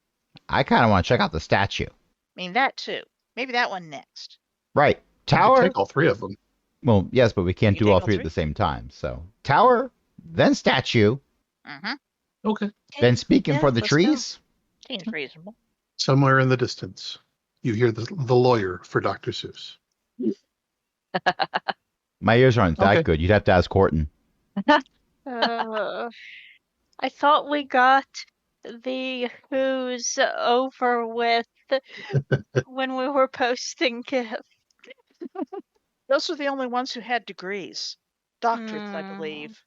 want to check out the statue. I mean that too. Maybe that one next. Right. You can Tower. take all three of them. Well, yes, but we can't You do all take all three at three? the same time. So, tower, then statue, Mm-hmm. Okay. then speaking Yeah, for the let's go. trees. Seems reasonable. Somewhere in the distance, you hear the lawyer for Dr. Seuss. My ears aren't that Okay. good. You'd have to ask Horton. I thought we got the who's over with when we were posting gifts. Those were the only ones who had degrees. Doctorates, I Hmm. believe.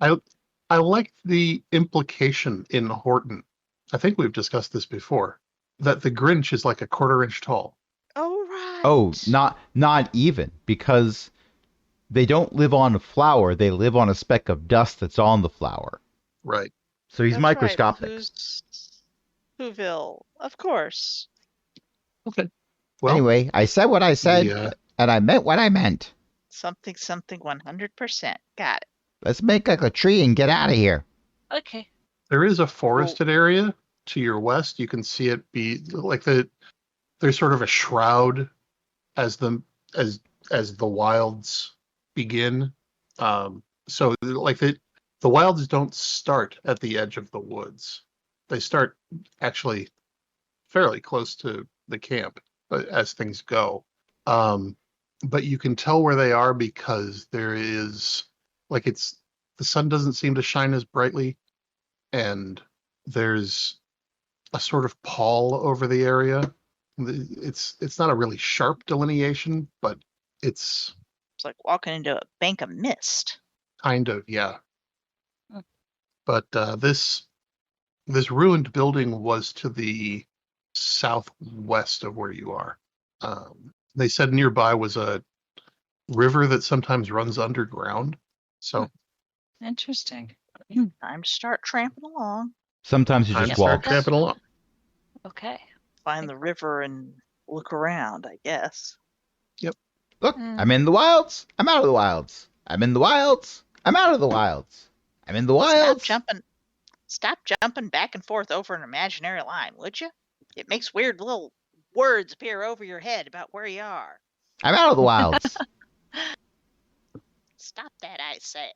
I like the implication in Horton. I think we've discussed this before, that the Grinch is like a quarter-inch tall. Oh, right. Oh, not even, because they don't live on a flower. They live on a speck of dust that's on the flower. Right. So he's That's right, microscopic. Who's Whoville? Of course. Okay. Well, Anyway, I said what I said, the, and I meant what I meant. Something, 100%. Got it. Let's make like a tree and get out of here. Okay. there is a forested area to your west. You can see it be like there's sort of a shroud as the wilds begin. So like the wilds don't start at the edge of the woods. They start actually fairly close to the camp as things go. But you can tell where they are because there is the sun doesn't seem to shine as brightly, and there's a sort of pall over the area. It's not a really sharp delineation, but it's It's like walking into a bank of mist. kind of, yeah. Hmm. But this ruined building was to the southwest of where you are. They said nearby was a river that sometimes runs underground. So Interesting. Time to start tramping along. Sometimes you time just to start walk. tramping along. Okay. Find the river and look around, I guess. Look, I'm in the wilds. I'm out of the wilds. I'm in the wilds. I'm out of the wilds. I'm in the wilds. Stop jumping back and forth over an imaginary line, would you? It makes weird little words appear over your head about where you are. I'm out of the wilds. Stop that, I say.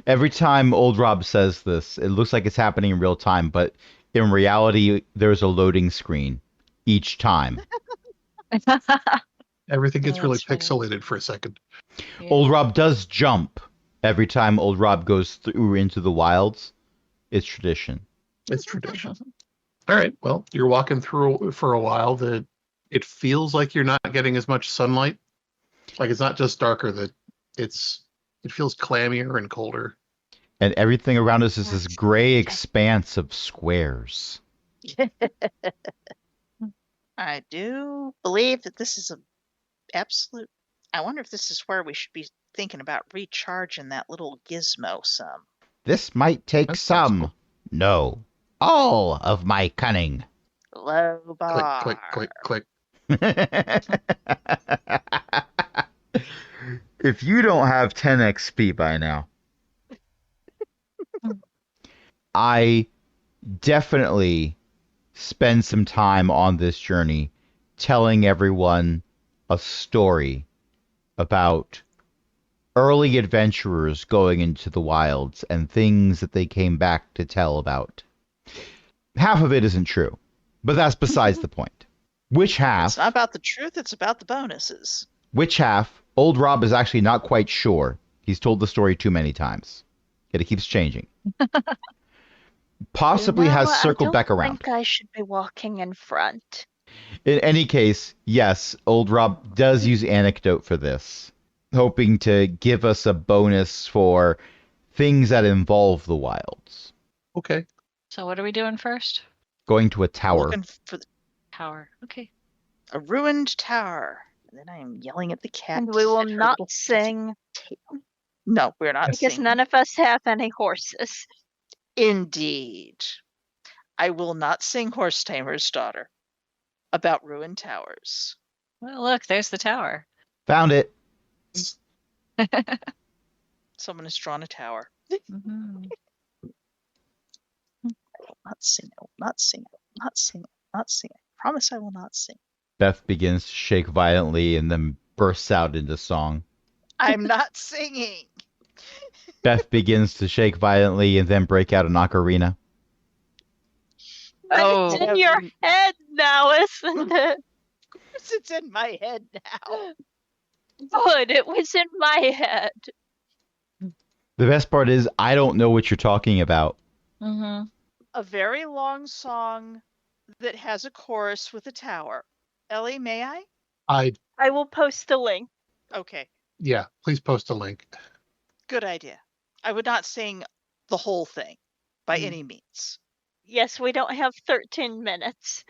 Every time old Rob says this, it looks like it's happening in real time, but in reality, there's a loading screen each time. Everything gets really That's funny. pixelated for a second. Yeah. Old Rob does jump every time old Rob goes through into the wilds. It's tradition. It's tradition. All right. Well, you're walking through for a while. It feels like you're not getting as much sunlight. Like it's not just darker. That it feels clammier and colder. And everything around us is this That's gray nice. expanse of squares. I do believe that this is a absolute. I wonder if this is where we should be thinking about recharging that little gizmo some. This might take That sounds some, cool. no, all of my cunning. Low Click, bar. click, click, click. If you don't have 10 XP by now, I definitely spend some time on this journey telling everyone a story about early adventurers going into the wilds and things that they came back to tell about. Half of it isn't true, but that's besides the point. Which half? It's not about the truth, it's about the bonuses. Which half? Old Rob is actually not quite sure. He's told the story too many times. Yet it keeps changing. Possibly has circled back I around. think I should be walking in front. In any case, yes, Old Rob does use anecdote for this, hoping to give us a bonus for things that involve the wilds. Okay. So what are we doing first? Going to a tower. Looking for Tower. Okay. a ruined tower. And then I am yelling at the cat. And to we will set her not little fuzzy sing tail. No, we're not because singing. none of us have any horses. Indeed. I will not sing Horse Tamer's Daughter about ruined towers. Well, look, there's the tower. Found it. Someone has drawn a tower. Mhm. I will not sing. I will not sing. I will not sing. I will not sing. I promise I will not sing. Beth begins to shake violently and then bursts out into song. I'm not singing. Beth begins to shake violently and then break out an ocarina. But Oh. it's in your head now, isn't it? It's in my head now. Good, it was in my head. The best part is I don't know what you're talking about. Mhm. A very long song that has a chorus with a tower. Ellie, may I? I will post the link. Okay, Yeah, please post a link. good idea. I would not sing the whole thing by Mm. any means. Yes, we don't have 13 minutes.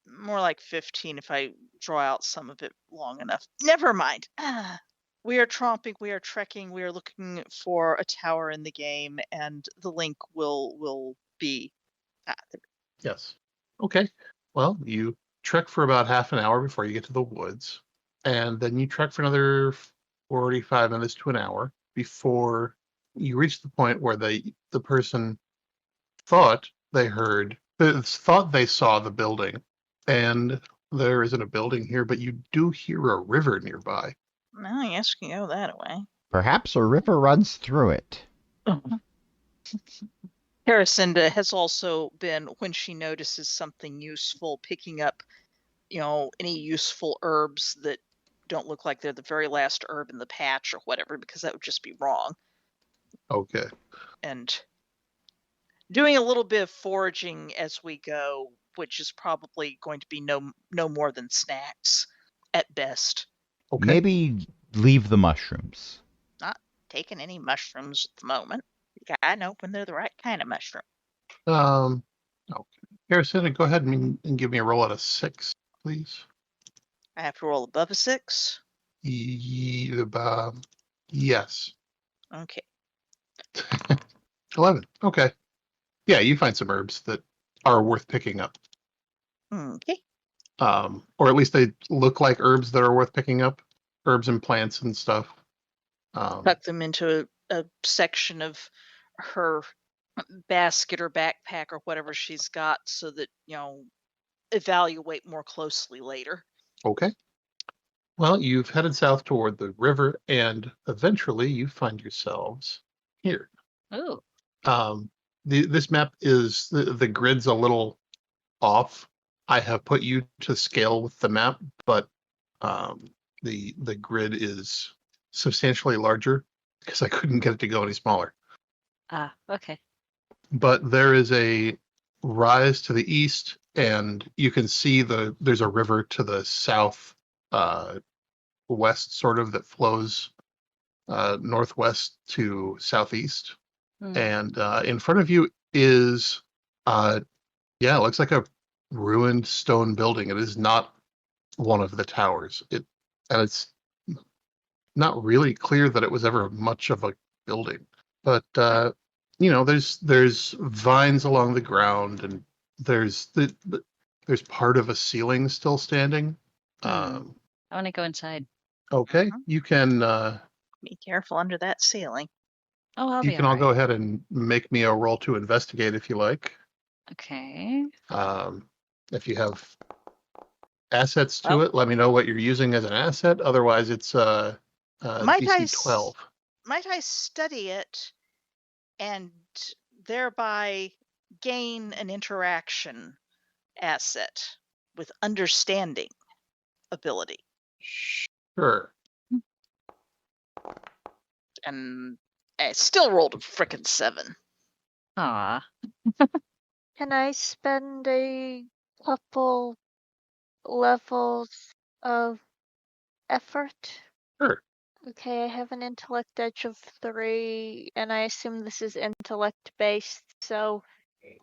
More like 15 if I draw out some of it long enough. Never mind. We are tromping, we are trekking, we are looking for a tower in the game, and the link will be. Yes. Okay. Well, you trek for about half an hour before you get to the woods, and then you trek for another 45 minutes to an hour before you reach the point where the person thought thought they saw the building, and there isn't a building here, but you do hear a river nearby. Well, I guess we can go that way. Perhaps a river runs through it. Haracinda has also been, when she notices something useful, picking up, any useful herbs that don't look like they're the very last herb in the patch or whatever, because that would just be wrong. Okay. And doing a little bit of foraging as we go, which is probably going to be no more than snacks at best. Okay. Maybe leave the mushrooms. Not taking any mushrooms at the moment. I know when they're the right kind of mushroom. Okay. Harrison, go ahead and give me a roll at a 6, please. I have to roll above a 6. Yes. Okay. 11. Okay. Yeah, you find some herbs that are worth picking up. Okay. Or at least they look like herbs that are worth picking up. Herbs and plants and stuff. Tuck them into a section of her basket or backpack or whatever she's got, so that evaluate more closely later. Okay. Well, you've headed south toward the river, and eventually you find yourselves here. Oh. This map is the grid's a little off. I have put you to scale with the map, but the grid is substantially larger because I couldn't get it to go any smaller. Ah, okay. But there is a rise to the east, and you can see there's a river to the south west, sort of, that flows northwest to southeast. Hmm. And in front of you is it looks like a ruined stone building. It is not one of the towers. It's not really clear that it was ever much of a building. But there's vines along the ground, and there's there's part of a ceiling still standing. I want to go inside. Okay, Mhm. you can Be careful under that ceiling. Oh, I'll you be can all alright. go ahead and make me a roll to investigate if you like. Okay. If you have assets to Well- it, let me know what you're using as an asset. Otherwise, it's Might DC 12. Might I study it and thereby gain an interaction asset with understanding ability? Sure. And I still rolled a frickin' 7. Aw. Can I spend a couple levels of effort? Sure. Okay, I have an intellect edge of 3, and I assume this is intellect based, so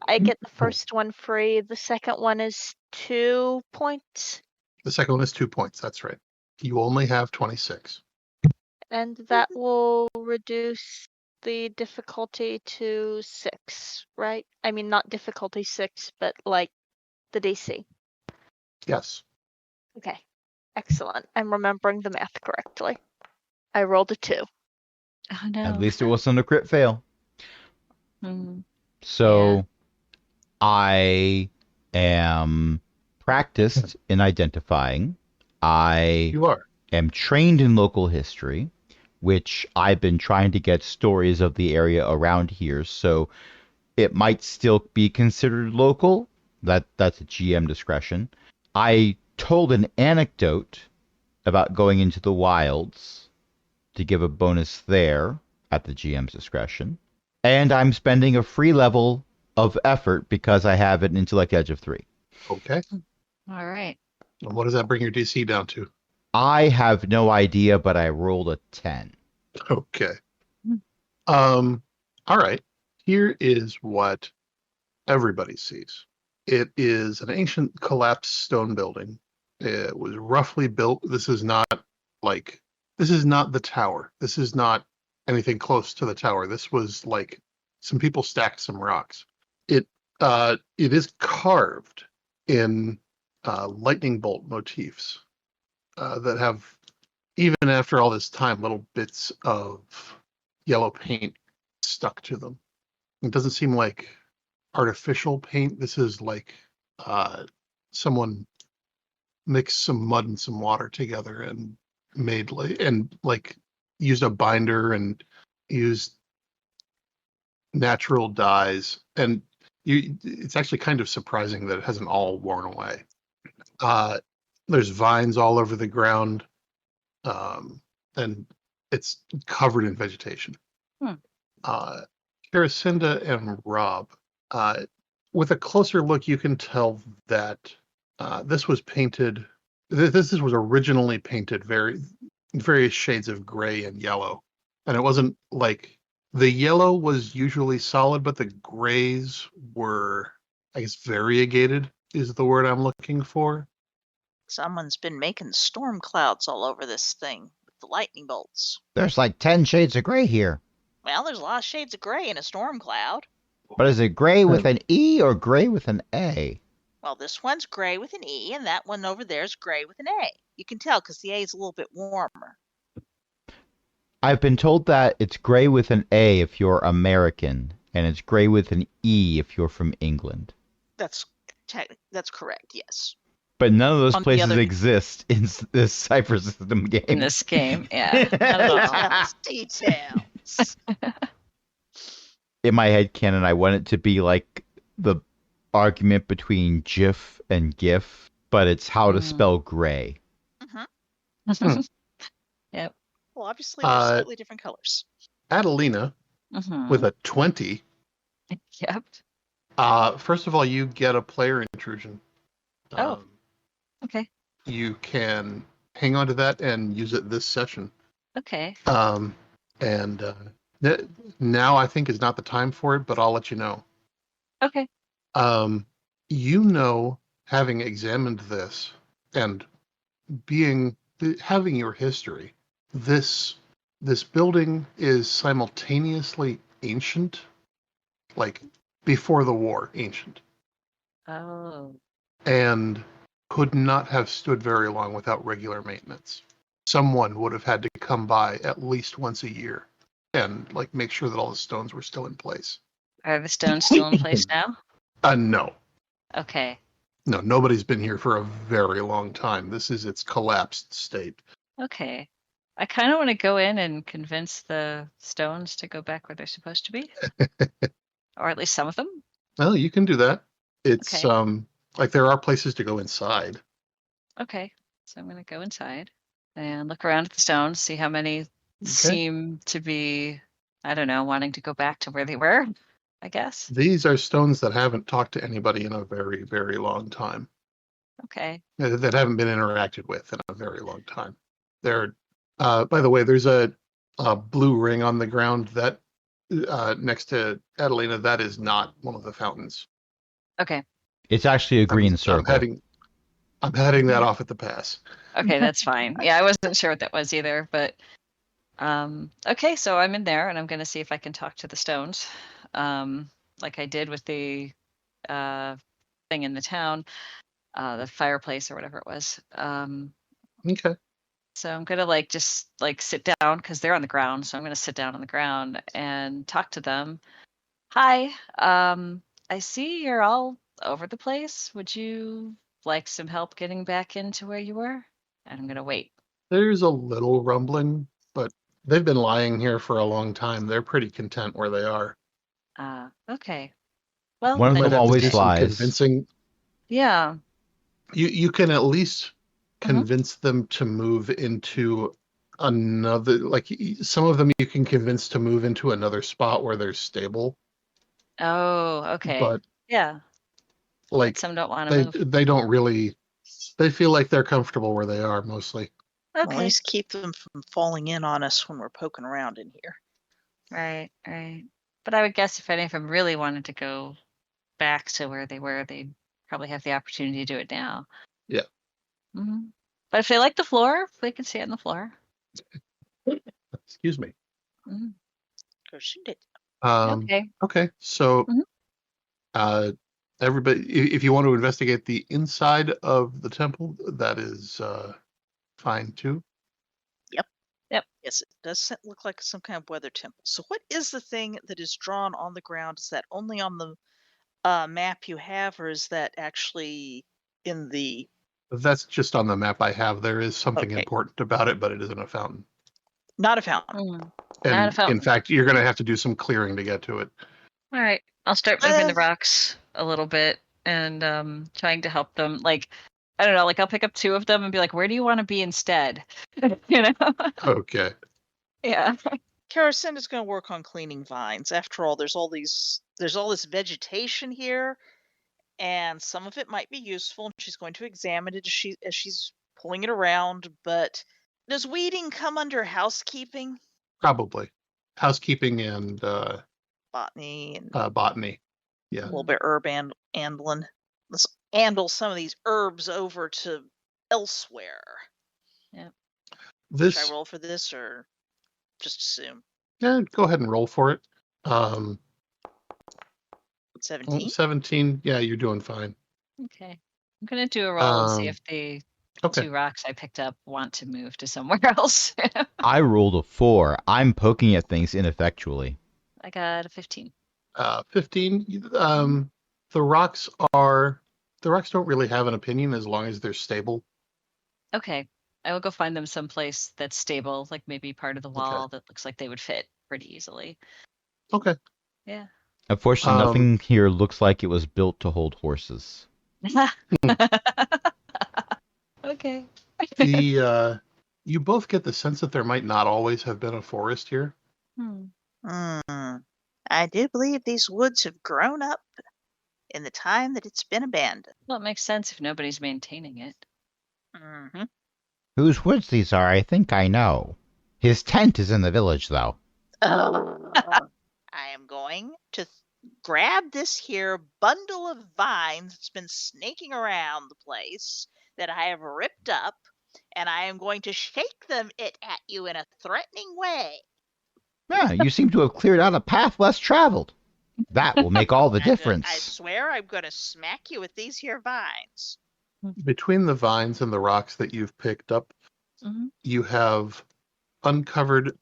I get the first one free. The second one is 2 points, The second one is 2 points. That's right. You only have 26. and that will reduce the difficulty to 6, right? I mean, not difficulty 6, but like the DC. Yes. Okay, excellent. I'm remembering the math correctly. I rolled a 2. Oh no. At least it wasn't a crit fail. Hmm. So I am practiced in identifying. I You are. am trained in local history, which I've been trying to get stories of the area around here, so it might still be considered local. That's a GM discretion. I told an anecdote about going into the wilds to give a bonus there at the GM's discretion. And I'm spending a free level of effort because I have an intellect edge of 3. Okay. All right. And what does that bring your DC down to? I have no idea, but I rolled a 10. Okay. Hmm. All right. Here is what everybody sees. It is an ancient collapsed stone building. It was roughly built. This is not the tower. This is not anything close to the tower. This was like some people stacked some rocks. It is carved in lightning bolt motifs that have, even after all this time, little bits of yellow paint stuck to them. It doesn't seem like artificial paint. This is like someone mixed some mud and some water together and made used a binder and used natural dyes, and it's actually kind of surprising that it hasn't all worn away. There's vines all over the ground, and it's covered in vegetation. Hmm. Karacinda and Rob, with a closer look, you can tell that this was painted. This was originally painted various shades of gray and yellow, and it wasn't like the yellow was usually solid, but the grays were, I guess, variegated is the word I'm looking for. Someone's been making storm clouds all over this thing with the lightning bolts. There's like 10 shades of gray here. Well, there's a lot of shades of gray in a storm cloud. But is it gray with an E or gray with an A? Well, this one's gray with an E, and that one over there is gray with an A. You can tell because the A is a little bit warmer. I've been told that it's gray with an A if you're American, and it's gray with an E if you're from England. That's correct, yes. But none of those On the places other- exist in this Cypher System game. In this game, yeah. Not at all. Details. In my head canon, I want it to be like the argument between GIF and GIF, but it's how to spell gray. Yep. Well, obviously, they're slightly different colors. Adelina, with a 20. Yep. First of all, you get a player intrusion. Okay. You can hang on to that and use it this session. Okay. Now I think is not the time for it, but I'll let you know. Okay. Having examined this and having your history, this building is simultaneously ancient, like before the war, ancient, Oh. and could not have stood very long without regular maintenance. Someone would have had to come by at least once a year and make sure that all the stones were still in place. Are the stones still in place now? No. Okay. No, nobody's been here for a very long time. This is its collapsed state. Okay. I kind of want to go in and convince the stones to go back where they're supposed to be. Or at least some of them. Well, you can do that. It's Okay. there are places to go inside. Okay. So I'm going to go inside and look around at the stones, see how many seem to be, I don't know, wanting to go back to where they were, I guess. These are stones that haven't talked to anybody in a very, very long time. Okay. That haven't been interacted with in a very long time. They're, by the way, there's a blue ring on the ground that next to Adelina. That is not one of the fountains. Okay. It's actually a green circle. I'm heading that off at the pass. Okay, that's fine. Yeah, I wasn't sure what that was either, but okay, so I'm in there and I'm gonna see if I can talk to the stones. Like I did with the thing in the town, the fireplace or whatever it was. Okay. So I'm gonna just sit down because they're on the ground. So I'm gonna sit down on the ground and talk to them. Hi, I see you're all over the place. Would you like some help getting back into where you were? And I'm gonna wait. There's a little rumbling, but they've been lying here for a long time. They're pretty content where they are. Okay. Well, One of then- them Might have to do always some lies. Convincing. yeah. You can at least convince them to move into another. Some of them you can convince to move into another spot where they're stable. Oh, okay. But yeah. Some don't want to move. they don't really. They feel like they're comfortable where they are mostly. Well, at Okay. least keep them from falling in on us when we're poking around in here. Right, right. But I would guess if any of them really wanted to go back to where they were, they'd probably have the opportunity to do it now. Yeah. hmm But if they like the floor, they can stay on the floor. Excuse me. hmm Go shoot it. Okay. Okay. So, Mhm. everybody, if you want to investigate the inside of the temple, that is fine too. Yes, it does look like some kind of weather temple. So what is the thing that is drawn on the ground? Is that only on the map you have, or is that actually in the... That's just on the map I have. There is something Okay. important about it, but it isn't a fountain. Not a fountain. Mm. And Not a fountain. in fact, you're going to have to do some clearing to get to it. All right. I'll start moving the Uh. rocks a little bit and trying to help them. I don't know, I'll pick up two of them and be like, where do you want to be instead? you know? Okay. Yeah. Karacinda's going to work on cleaning vines. After all, there's all this vegetation here, and some of it might be useful, and she's going to examine it as she's pulling it around. But does weeding come under housekeeping? Probably. Housekeeping and Botany and botany. a Yeah. little bit herb handling. Let's handle some of these herbs over to elsewhere. Should This, I roll for this or just assume? yeah, go ahead and roll for it. 17? 17. Yeah, you're doing fine. Okay. I'm gonna do a roll and see if the Okay. 2 rocks I picked up want to move to somewhere else. I rolled a 4. I'm poking at things ineffectually. I got a 15. 15. The rocks don't really have an opinion as long as they're stable. Okay. I will go find them someplace that's stable, like maybe part of the wall that looks like they would fit pretty easily. Okay. Yeah. Unfortunately, nothing here looks like it was built to hold horses. Okay. You both get the sense that there might not always have been a forest here. I do believe these woods have grown up in the time that it's been abandoned. Well, it makes sense if nobody's maintaining it. Mm-hmm. Whose woods these are, I think I know. His tent is in the village, though. I am going to grab this here bundle of vines that's been snaking around the place that I have ripped up, and I am going to shake them at you in a threatening way. Yeah, you seem to have cleared out a path less traveled. That will make all the difference. I swear I'm going to smack you with these here vines. Between the vines and the rocks that you've picked up, you have uncovered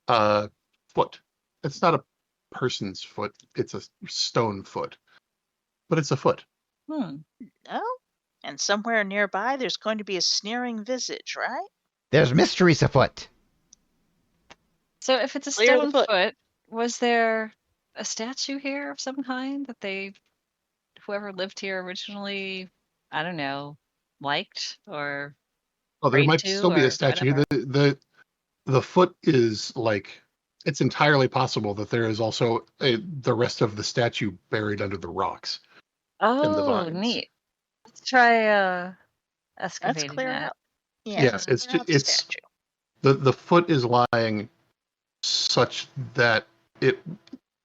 a foot. It's not a person's foot. It's a stone foot. But it's a foot. Oh? And somewhere nearby there's going to be a sneering visage, right? There's mysteries afoot. So if it's a Clear the stone foot, was there a statue here of some kind that whoever lived here originally, I don't know, liked or Oh, there prayed might to still be or a statue. whatever? The foot is like, it's entirely possible that there is also the rest of the statue buried under the rocks. In the Oh, vines. neat. Let's try excavating Let's clear that. out. Yeah, let's it's clear out the it's statue. the foot is lying such that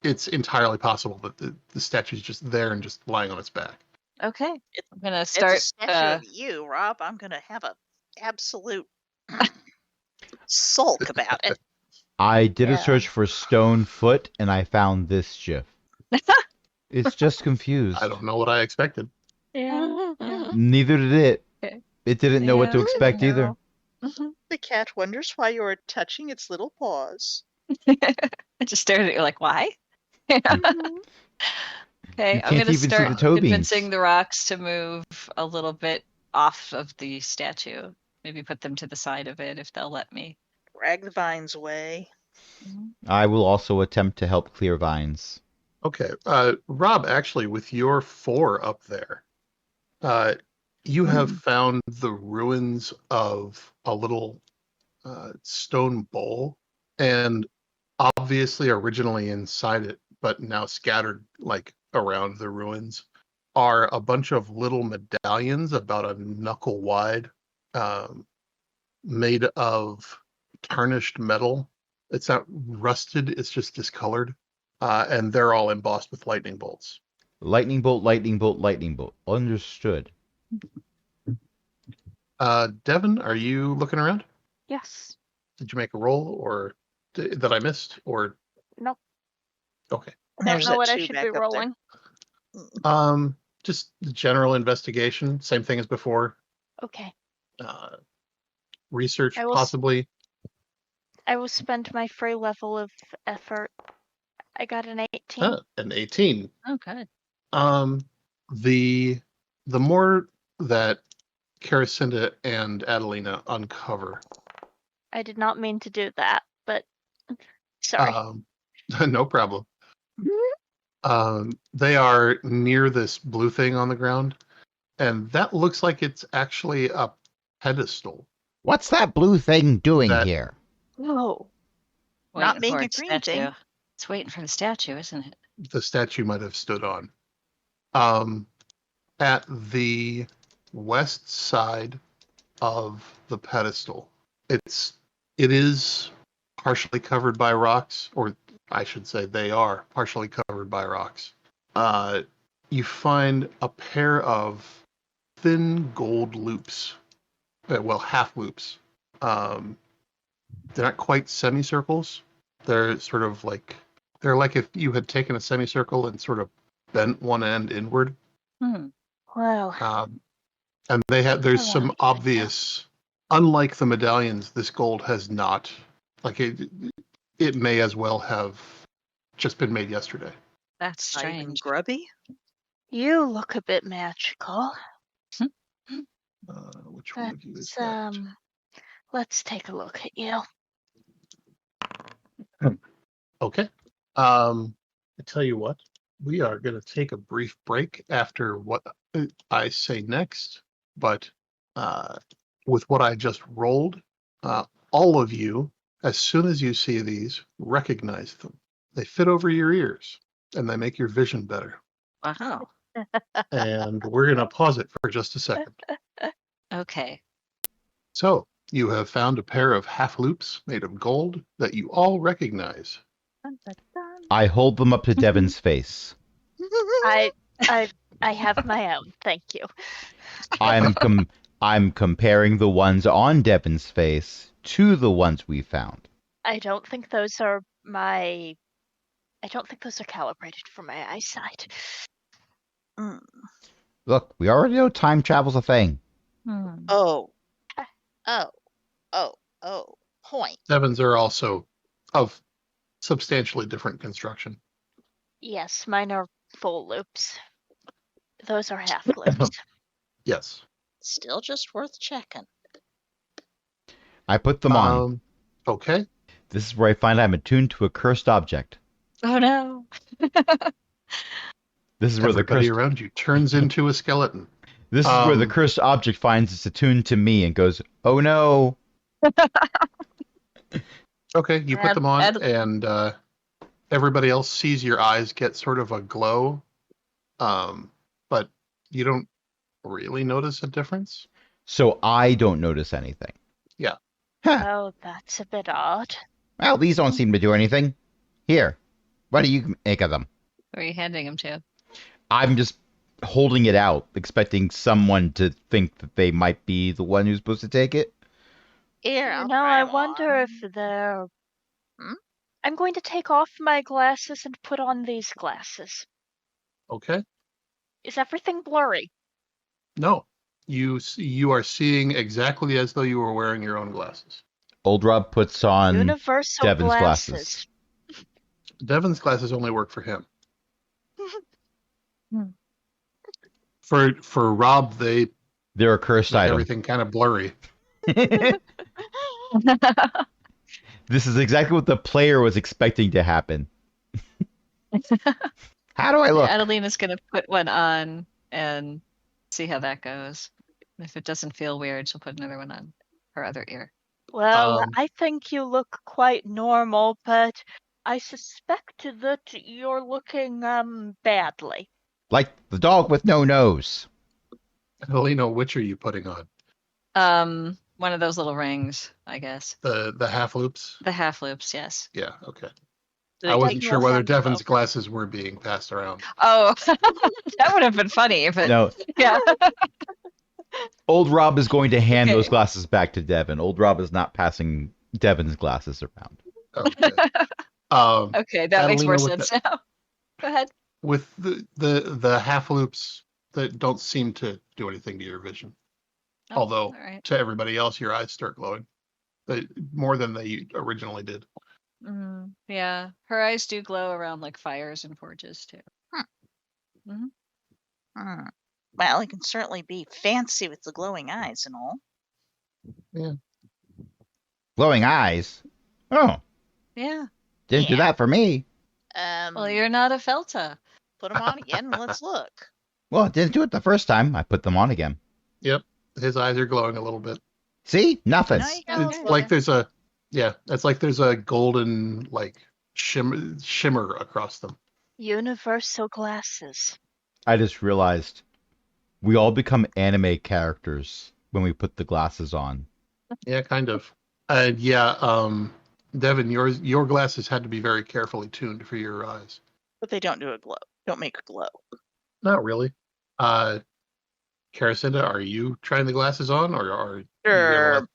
it's entirely possible that the statue is just there and just lying on its back. Okay. I'm gonna It's start a statue of you, Rob. I'm going to have a absolute sulk about it. I did a Yeah. search for stone foot, and I found this GIF. It's just confused. I don't know what I expected. Yeah. Neither did it. Okay. It didn't know what to Yeah, expect either. The cat wonders why you are touching its little paws. I just stared at you like, why? Okay, You I'm can't gonna even see the start toe beans. convincing the rocks to move a little bit off of the statue. Maybe put them to the side of it if they'll let me. Drag the vines away. I will also attempt to help clear vines. Okay, Rob, actually, with your 4 up there, you have found the ruins of a little stone bowl, and obviously originally inside it, but now scattered like around the ruins, are a bunch of little medallions about a knuckle wide, made of tarnished metal. It's not rusted, it's just discolored. And they're all embossed with lightning bolts. Lightning bolt, lightning bolt, lightning bolt. Understood. Devin, are you looking around? Yes. Did you make a roll, or that I missed, or? Nope. Okay. I don't There's know that what I 2 should back be up there. rolling. Just general investigation, same thing as before. Okay. Research, I will possibly. I will spend my free level of effort. I got an 18. An 18. Oh, good. The more that Caracinda and Adelina uncover. I did not mean to do that, but sorry. No problem. They are near this blue thing on the ground, and that looks like it's actually a pedestal. What's that blue thing doing here? Whoa. Not Waiting being for a its green statue. thing. It's waiting for the statue, isn't it? The statue might have stood on. at the west side of the pedestal. It is partially covered by rocks, or I should say they are partially covered by rocks. You find a pair of thin gold loops, well, half loops. They're not quite semicircles. They're sort of like, they're like if you had taken a semicircle and sort of bent one end inward. Well, And there's Oh, some yeah. obvious, unlike the medallions, this gold has not, like it may as well have just been made yesterday. That's Not even strange. grubby. you look a bit magical. Which one of you is Let's, that? let's take a look at you. Okay. I tell you what, we are going to take a brief break after what I say next, but with what I just rolled, all of you, as soon as you see these, recognize them. They fit over your ears and they make your vision better. Wow. And we're going to pause it for just a second. Okay. So, you have found a pair of half loops made of gold that you all recognize. I hold them up to Devon's face. I have my own, thank you. I'm comparing the ones on Devon's face to the ones we found. I don't think those are calibrated for my eyesight. Mm. Look, we already know time travel's a thing. Oh, Point. Sevens are also of substantially different construction. Yes, mine are full loops. Those are half loops. Yes. Still just worth checking. I put them on. Okay. This is where I find I'm attuned to a cursed object. Oh no. This is where the Everybody cursed around you turns into a skeleton. This is where the cursed object finds it's attuned to me and goes, "Oh no." Okay, you put them on, and everybody else sees your eyes get sort of a glow, but you don't really notice a difference. So I don't notice anything. Yeah. Huh. Oh, that's a bit odd. Well, these don't seem to do anything. Here, what do you make of them? Who are you handing him to? I'm just holding it out, expecting someone to think that they might be the one who's supposed to take it. Here, I wonder if they're... I'm going to take off my glasses and put on these glasses. Okay. Is everything blurry? No, you are seeing exactly as though you were wearing your own glasses. Old Rob puts on Universal Devon's glasses. Devon's glasses only work for him. For Rob, they're a cursed make item. everything kind of blurry. This is exactly what the player was expecting to happen. How do I look? Adelina's gonna put one on and see how that goes. And if it doesn't feel weird, she'll put another one on her other ear. Well, I think you look quite normal, but I suspect that you're looking badly. Like the dog with no nose. Helena, which are you putting on? One of those little rings, I guess. The half loops? The half loops, yes. Yeah, okay. Did I wasn't take sure your whether hand Devon's off? glasses were being passed around. Oh, that would have been funny, but No, yeah. Old Rob is going to hand those Okay. glasses back to Devon. Old Rob is not passing Devon's glasses around. Okay. Okay, that makes more Adelina, with sense now. Go ahead. With the half loops that don't seem to do anything to your vision. Oh, Although all right. to everybody else, your eyes start glowing. More than they originally did. Yeah, her eyes do glow around like fires and forges too. Well, it can certainly be fancy with the glowing eyes and all. Glowing eyes? Oh, Yeah. didn't do that for me. Well, you're not a Felta. Put them on again and let's look. Well, it didn't do it the first time. I put them on again. Yep. His eyes are glowing a little bit. See? Nothing. Now you go. It's like there's a golden like shimmer across them. Universal glasses. I just realized We all become anime characters when we put the glasses on. Yeah, kind of. Devin, your glasses had to be very carefully tuned for your eyes. But they don't do a glow. Don't make a glow. Not really. Karacinda, are you trying the glasses on, or are you gonna Sure.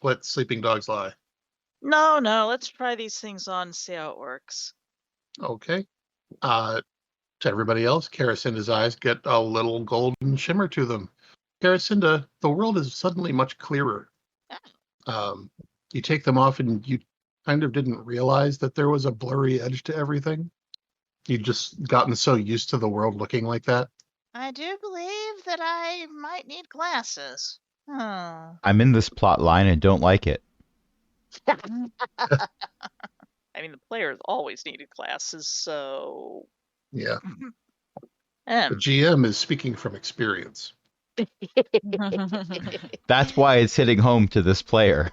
let sleeping dogs lie? No, let's try these things on and see how it works. Okay. To everybody else, Karacinda's eyes get a little golden shimmer to them. Karacinda, the world is suddenly much clearer. You take them off and you kind of didn't realize that there was a blurry edge to everything. You'd just gotten so used to the world looking like that. I do believe that I might need glasses. I'm in this plot line and don't like it. I mean, the players always needed glasses, so. Yeah. The GM is speaking from experience. That's why it's hitting home to this player.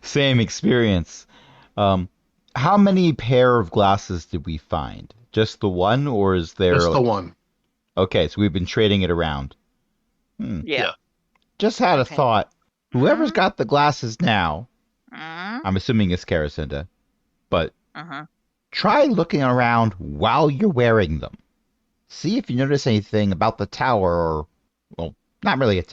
Same experience. How many pair of glasses did we find? Just the one, or is there? Just the one. Okay, so we've been trading it around. Yeah. Just had a thought. Whoever's got the glasses now, Mm-hmm. I'm assuming it's Karacinda, but Uh-huh. try looking around while you're wearing them. See if you notice anything about the tower, or, well, not really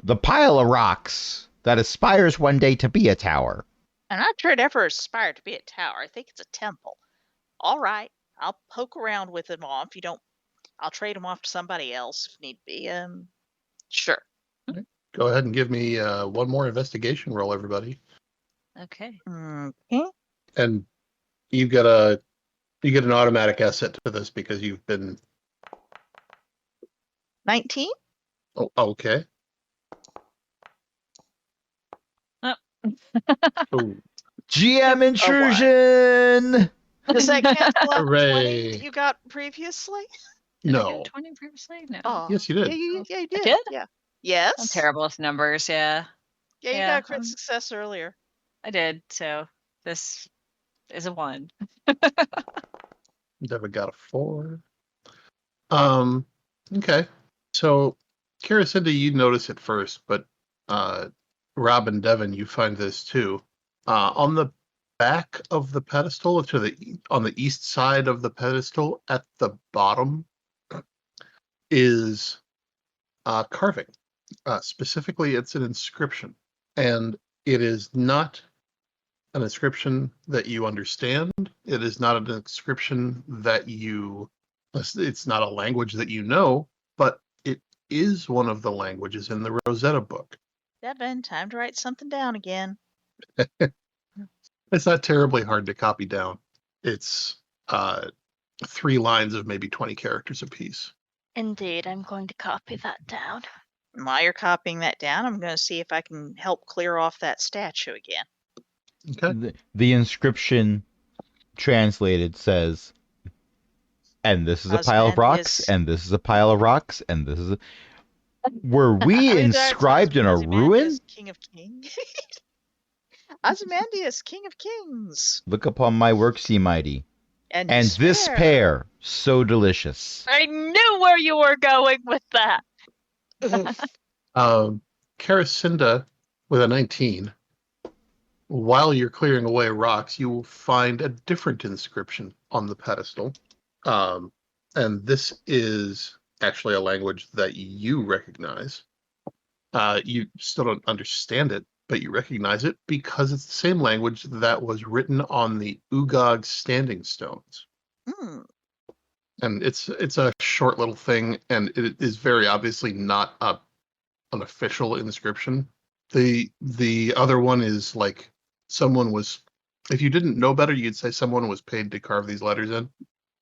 the pile of rocks that aspires one day to be a tower. I'm not sure it ever aspired to be a tower. I think it's a temple. All right. I'll poke around with them all. If you don't, I'll trade them off to somebody else if need be. Sure. Go ahead and give me one more investigation roll, everybody. Okay. Okay. And you get an automatic asset to this because you've been 19? Oh, okay. Oh, GM intrusion! Does that cancel out the 20 hooray. that you got previously? Did I No. get a 20 previously? No. Oh, Yes, you did. Yeah, you I did. did? Yeah. Yes. I'm terrible with numbers, yeah. Yeah, you Yeah, got a crit success earlier. I did, so this is a 1. Devin got a 4. Okay. So, Karacinda, you notice it first, but Rob and Devin, you find this too. On the back of the pedestal, on the east side of the pedestal, at the bottom, is carving. Specifically, it's an inscription, and it is not an inscription that you understand. It is not an inscription that it's not a language that you know, but it is one of the languages in the Rosetta book. Devin, time to write something down again. It's not terribly hard to copy down. It's 3 lines of maybe 20 characters apiece. Indeed, I'm going to copy that down. While you're copying that down, I'm going to see if I can help clear off that statue again. Okay. The inscription translated says, and this is a pile of rocks, and this is a pile of rocks, and this is a... Were we inscribed in a ruin? King of Kings. Ozymandias, King of Kings. Look upon my works, ye mighty. And this pear, so delicious. I knew where you were going with that. Karacinda, with a 19, while you're clearing away rocks, you will find a different inscription on the pedestal. And this is actually a language that you recognize. You still don't understand it, but you recognize it because it's the same language that was written on the Ugog standing stones. And it's a short little thing, and it is very obviously not an official inscription. The other one is like someone was, if you didn't know better, you'd say someone was paid to carve these letters in.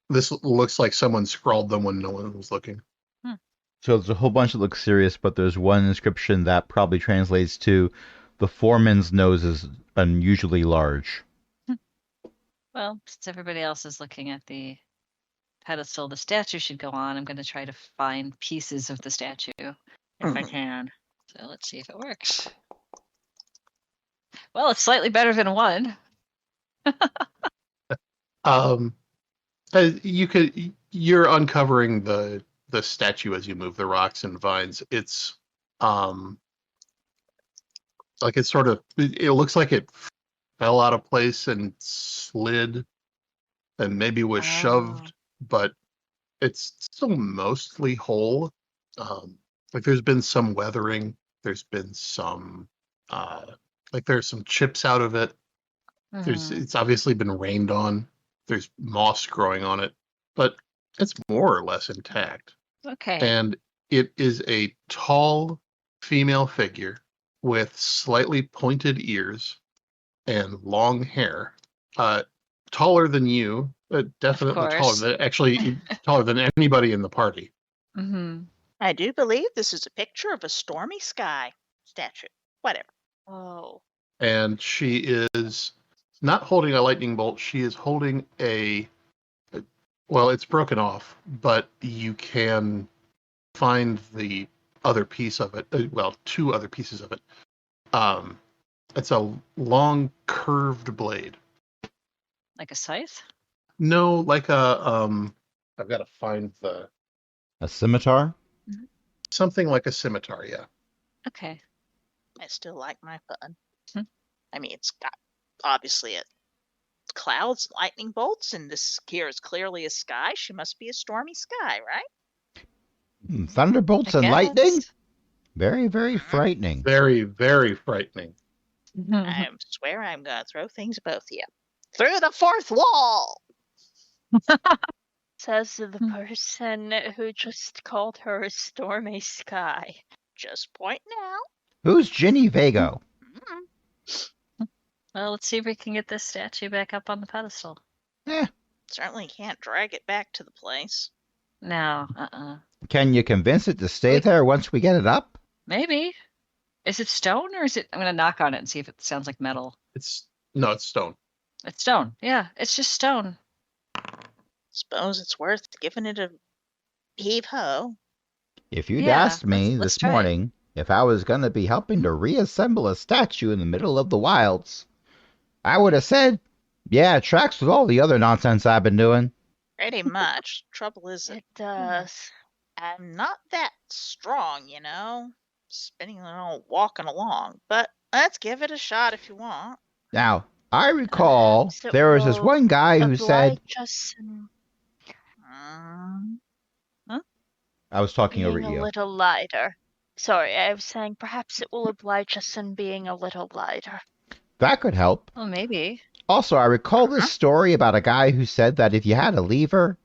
This looks like someone scrawled them when no one was looking. So there's a whole bunch that look serious, but there's one inscription that probably translates to the foreman's nose is unusually large. Well, since everybody else is looking at the pedestal the statue should go on, I'm going to try to find pieces of the statue if I can. So let's see if it works. Well, it's slightly better than a 1. You're uncovering the the statue as you move the rocks and vines. It's like it's sort of, it looks like it fell out of place and slid and maybe was shoved, but it's still mostly whole. Like there's been some weathering, there's been some like there's some chips out of it. It's obviously been rained on. There's moss growing on it, but it's more or less intact. Okay. And it is a tall female figure with slightly pointed ears and long hair. Taller than you, definitely taller than anybody in the party. Mm-hmm. I do believe this is a picture of a stormy sky statue. Whatever. Oh. And she is not holding a lightning bolt. She is holding well, it's broken off, but you can find the other piece of it. Two other pieces of it. It's a long curved blade. Like a scythe? No, like a I've got to find A scimitar? something like a scimitar. Yeah. Okay. I still like my fun. Hmm. I mean, it's got obviously clouds, lightning bolts, and this here is clearly a sky. She must be a stormy sky, right? Thunderbolts I and lightning? guess. Very, very frightening. Very, very frightening. I swear I'm gonna throw things at both of you. Through the fourth wall! Says the person who just called her a stormy sky. Just pointing out. Who's Ginny Vago? Well, let's see if we can get this statue back up on the pedestal. Certainly can't drag it back to the place. No, Can you convince it to stay there once we get it up? Maybe. Is it stone or is it? I'm gonna knock on it and see if it sounds like metal. It's stone. It's stone. Yeah, it's just stone. Suppose it's worth giving it a heave ho. If you'd Yeah, asked me let's this try it. morning if I was going to be helping to reassemble a statue in the middle of the wilds, I would have said, yeah, it tracks with all the other nonsense I've been doing. Pretty much. Trouble is, It does. I'm not that strong, you know. Spinning around, walking along. But let's give it a shot if you want. Now, I recall So there was this will one guy who said, oblige us in I was talking over being a you. little lighter. Sorry, I was saying perhaps it will oblige us in being a little lighter. That could help. Well, maybe. Also, I recall this story about a guy who said that if you had a lever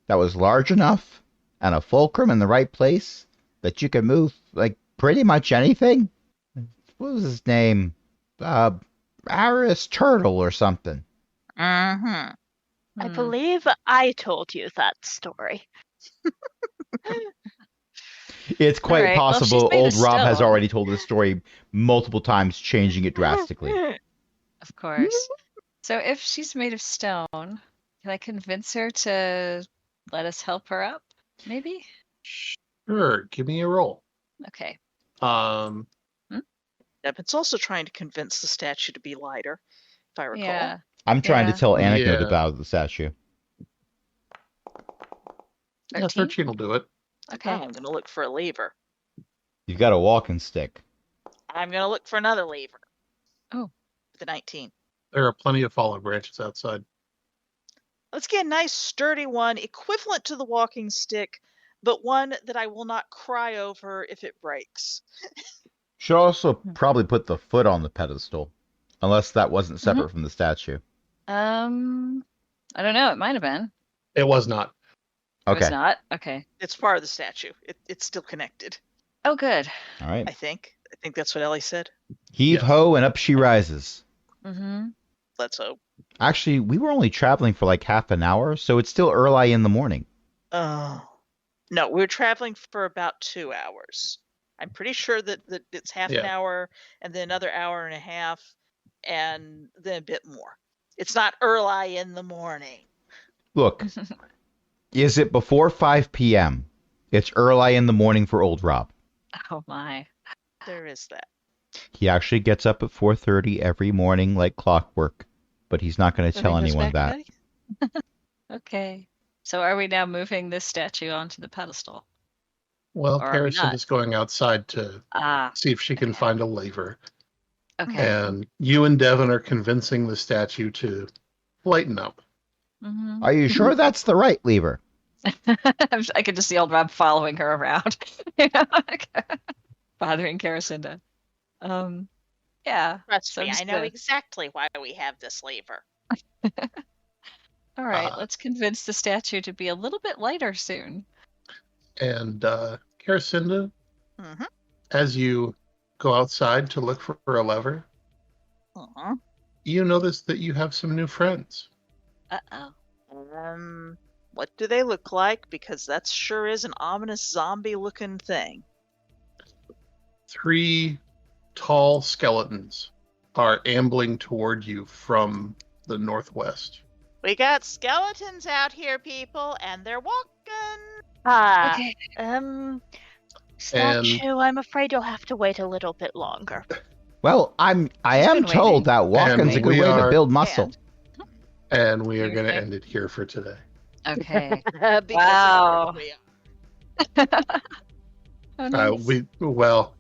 that was large enough and a fulcrum in the right place, that you could move, like, pretty much anything. What was his name? Aris Turtle or something. Mm-hmm. I believe I told you that story. It's quite Alright, well, possible she's made old of Rob has stone. already told this story multiple times, changing it drastically. Of course. So if she's made of stone, can I convince her to let us help her up? Maybe? Sure, give me a roll. Okay. It's also trying to convince the statue to be lighter, if I recall. Yeah. I'm trying to Yeah. tell anecdote Yeah. about the statue. Yeah, 13? 13 will do it. Okay. I'm going to look for a lever. You've got a walking stick. I'm going to look for another lever. Oh. The 19. There are plenty of fallen branches outside. Let's get a nice sturdy one, equivalent to the walking stick, but one that I will not cry over if it breaks. Should also probably put the foot on the pedestal, unless that wasn't separate from the statue. I don't know. It might have been. It was not. It was Okay. not? Okay. It's part of the statue. It's still connected, Oh, good. All right. I think. I think that's what Ellie said. Heave Yes. ho, and up she rises. Mm-hmm. Let's hope. Actually, we were only traveling for like half an hour, so it's still early in the morning. Oh. No, we were traveling for about 2 hours. I'm pretty sure that it's half an Yeah. hour and then another hour and a half and then a bit more. It's not early in the morning. Look, is it before 5 p.m.? It's early in the morning for old Rob. Oh, my. There is that. He actually gets up at 4:30 every morning like clockwork, but he's not going to So tell then goes anyone back that. to bed? Okay. So are we now moving this statue onto the pedestal? Well, Or are we Harrison not? is going outside to see if she can okay. find a lever. Okay. And you and Devin are convincing the statue to lighten up. Mhm. Are you sure that's the right lever? I could just see old Rob following her around, bothering Caracinda. Yeah. Trust me, sounds I know good. exactly why we have this lever. All right, Uh, let's convince the statue to be a little bit lighter soon. And Caracinda, Mm-hmm. as you go outside to look for a lever, you notice that you have some new friends. Uh-oh. What do they look like? Because that sure is an ominous zombie-looking thing. 3 tall skeletons are ambling toward you from the northwest. We got skeletons out here, people, and they're walking. Okay. Statue, I'm afraid you'll have to wait a little bit longer. Well, I He's am been told waiting. that walking's a And good we way to are- build muscle. And we are You're going to okay. end it here for today. Okay. Because of Wow. course we are. Oh, nice.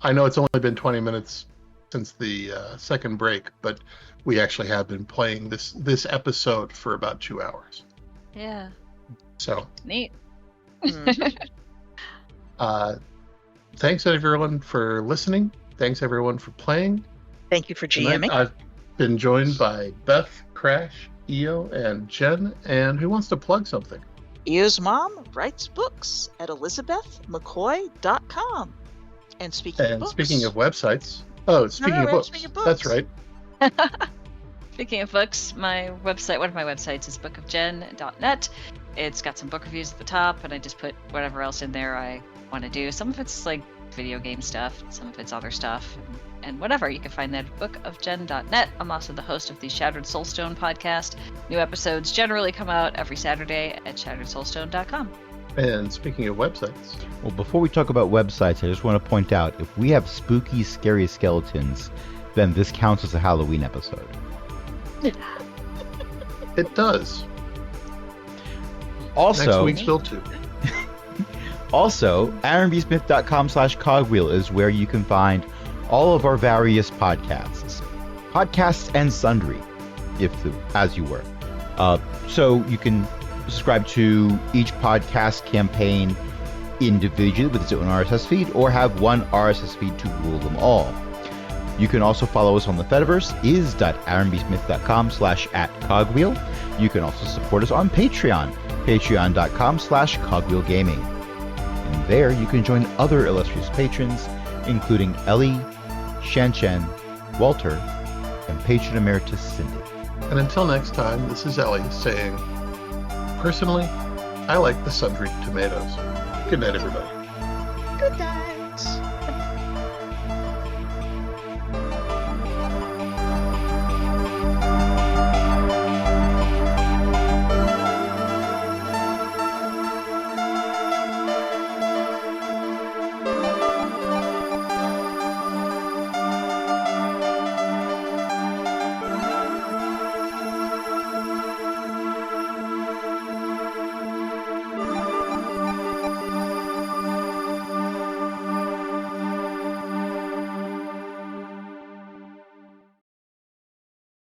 I know it's only been 20 minutes since the second break, but we actually have been playing this episode for about 2 hours. Yeah. So Neat. thanks everyone for listening. Thanks everyone for playing. Thank you for Tonight, GMing. I've been joined by Beth, Crash, Io, and Jen. And who wants to plug something? Io's mom writes books at elizabethmccoy.com. And speaking of books, Speaking of websites, speaking of books, speaking of books. that's right. Speaking of books, one of my websites is bookofjen.net. It's got some book reviews at the top, and I just put whatever else in there I want to do. Some of it's like video game stuff, some of it's other stuff, and whatever. You can find that at bookofjen.net. I'm also the host of the Shattered Soulstone podcast. New episodes generally come out every Saturday at shatteredsoulstone.com. And speaking of websites, Well, before we talk about websites, I just want to point out, if we have spooky, scary skeletons, then this counts as a Halloween episode. it does. Also, Next week's Bill 2. Also, AaronBSmith.com/cogwheel is where you can find all of our various podcasts and sundry, as you were. So you can subscribe to each podcast campaign individually with its own RSS feed, or have one RSS feed to rule them all. You can also follow us on the Fediverse, is.aaronbsmith.com/@cogwheel. You can also support us on Patreon, patreon.com/cogwheelgaming. And there you can join other illustrious patrons, including Ellie, Shan, Walter, and patron emeritus Cindy. And until next time, this is Ellie saying, personally, I like the sundry tomatoes. Good night, everybody. Good night.